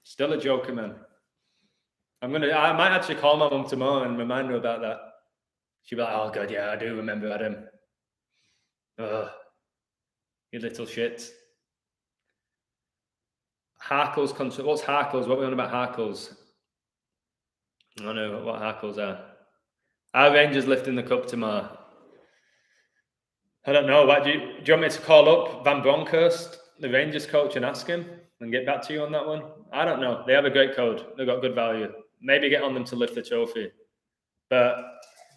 Speaker 1: Still a joker, man. I might actually call my mum tomorrow and remind her about that. She'll be like, oh God, yeah, I do remember Adam. Ugh. You little shit. Harkles, what's Harkles? What are we on about Harkles? I don't know what Harkles are. Our Rangers lifting the cup tomorrow. I don't know. Do you want me to call up Van Bronckhorst, the Rangers coach, and ask him and get back to you on that one? I don't know. They have a great code. They've got good value. Maybe get on them to lift the trophy. But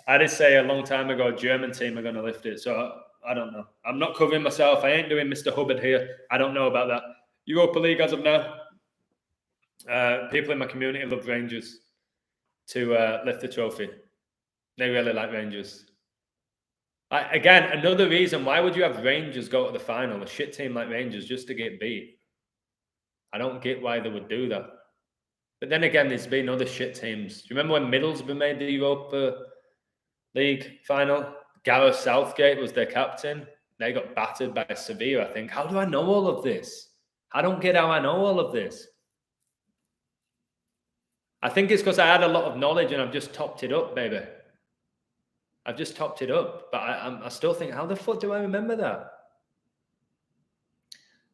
Speaker 1: I did say a long time ago, a German team are going to lift it. So I don't know. I'm not covering myself. I ain't doing Mr. Hubbard here. I don't know about that. Europa League as of now. People in my community love Rangers to lift the trophy. They really like Rangers. Again, another reason, why would you have Rangers go to the final, a shit team like Rangers, just to get beat? I don't get why they would do that. But then again, there's been other shit teams. Do you remember when Middlesbrough made the Europa League final? Gareth Southgate was their captain. They got battered by Sevilla, I think. How do I know all of this? I don't get how I know all of this. I think it's because I had a lot of knowledge and I've just topped it up, baby. I've just topped it up. But I still think, how the fuck do I remember that?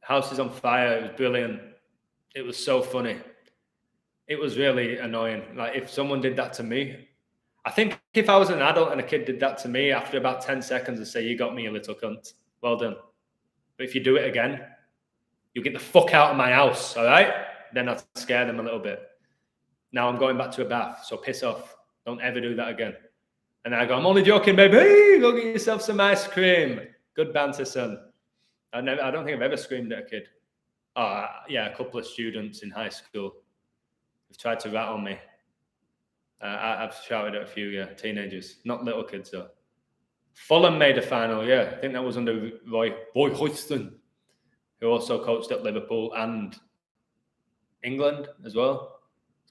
Speaker 1: House is on fire. It was brilliant. It was so funny. It was really annoying. Like, if someone did that to me, I think if I was an adult and a kid did that to me, after about 10 seconds, I'd say, you got me, you little cunt. Well done. But if you do it again, you get the fuck out of my house, all right? Then I'd scare them a little bit. Now I'm going back to a bath, so piss off. Don't ever do that again. And I go, I'm only joking, baby. Hey, go get yourself some ice cream. Good banter, son. I don't think I've ever screamed at a kid. Yeah, a couple of students in high school have tried to rat on me. I've shouted at a few, teenagers, not little kids though. Fulham made a final, I think that was under Roy Hodgson, who also coached at Liverpool and England as well.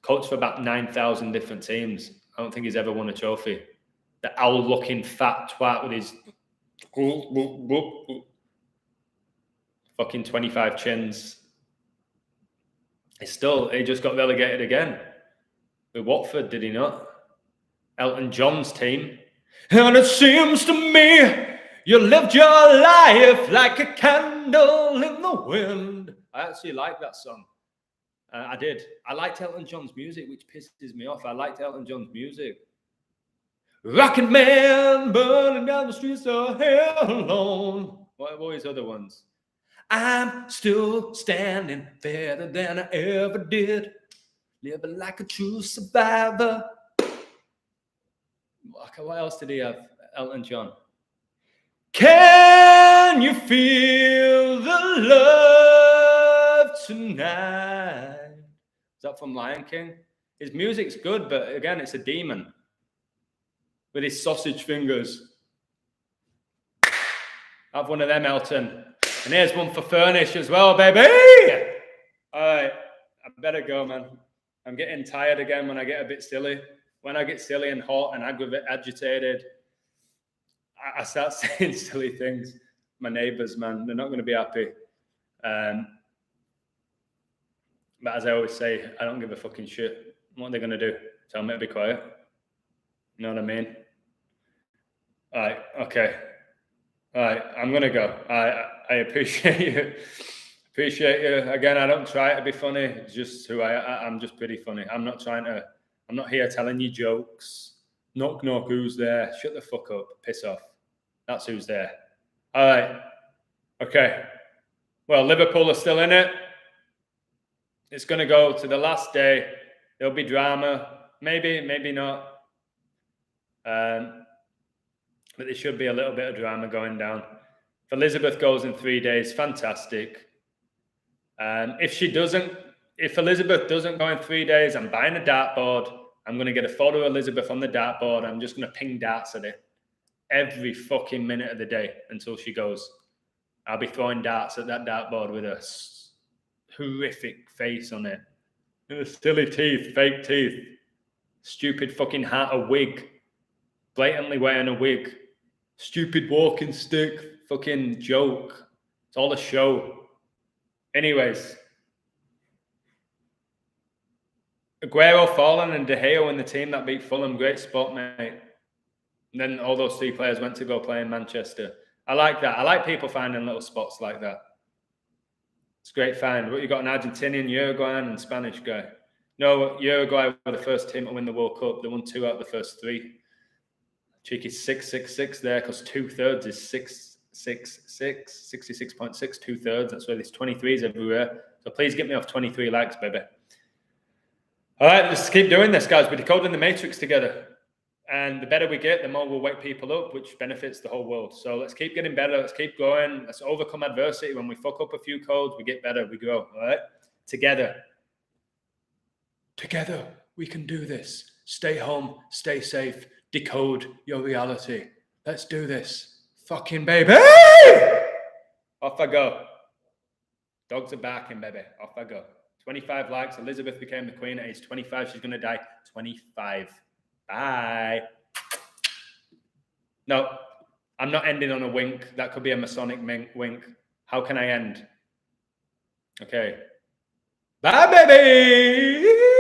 Speaker 1: Coached for about 9,000 different teams. I don't think he's ever won a trophy. The owl-looking fat twat with his fucking 25 chins. He just got relegated again. With Watford, did he not? Elton John's team. And it seems to me you lived your life like a candle in the wind. I actually like that song. I did. I liked Elton John's music, which pisses me off. I liked Elton John's music. Rockin' Man, burning down the streets of hell alone. What were his other ones? I'm still standing better than I ever did. Living like a true survivor. What else did he have? Elton John. Can you feel the love tonight? Is that from Lion King? His music's good, but again, it's a demon. With his sausage fingers. Have one of them, Elton. And here's one for Furnish as well, baby. All right, I better go, man. I'm getting tired again when I get a bit silly. When I get silly and hot and agitated, I start saying silly things. My neighbours, man, they're not going to be happy. But as I always say, I don't give a fucking shit. What are they going to do? Tell me to be quiet? You know what I mean? All right, okay. All right, I'm going to go. I appreciate you. Appreciate you. Again, I don't try to be funny. It's just who I'm just pretty funny. I'm not here telling you jokes. Knock, knock, who's there? Shut the fuck up. Piss off. That's who's there. All right. Okay. Well, Liverpool are still in it. It's going to go to the last day. There'll be drama. Maybe, maybe not. But there should be a little bit of drama going down. If Elizabeth goes in 3 days, fantastic. If she doesn't, if Elizabeth doesn't go in 3 days, I'm buying a dartboard. I'm going to get a photo of Elizabeth on the dartboard. I'm just going to ping darts at it every fucking minute of the day until she goes. I'll be throwing darts at that dartboard with a horrific face on it. And the silly teeth, fake teeth. Stupid fucking hat, a wig. Blatantly wearing a wig. Stupid walking stick. Fucking joke. It's all a show. Anyways. Aguero fallen and De Gea in the team that beat Fulham. Great spot, mate. And then all those 3 players went to go play in Manchester. I like that. I like people finding little spots like that. It's a great find. What, you got an Argentinian, Uruguayan, and Spanish guy. No, Uruguay were the first team to win the World Cup. They won 2 out of the first 3. Cheeky 666 there, because 2/3 is 666, 66.6, 2/3. That's why there's 23s everywhere. So please get me off 23 likes, baby. All right, let's keep doing this, guys. We're decoding the matrix together. And the better we get, the more we'll wake people up, which benefits the whole world. So let's keep getting better. Let's keep going. Let's overcome adversity. When we fuck up a few codes, we get better. We grow. All right? Together. Together, we can do this. Stay home. Stay safe. Decode your reality. Let's do this. Fucking baby. Off I go. Dogs are barking, baby. Off I go. 25 likes. Elizabeth became the queen at age 25. She's going to die 25. Bye. No, I'm not ending on a wink. That could be a Masonic wink. How can I end? Okay. Bye, baby.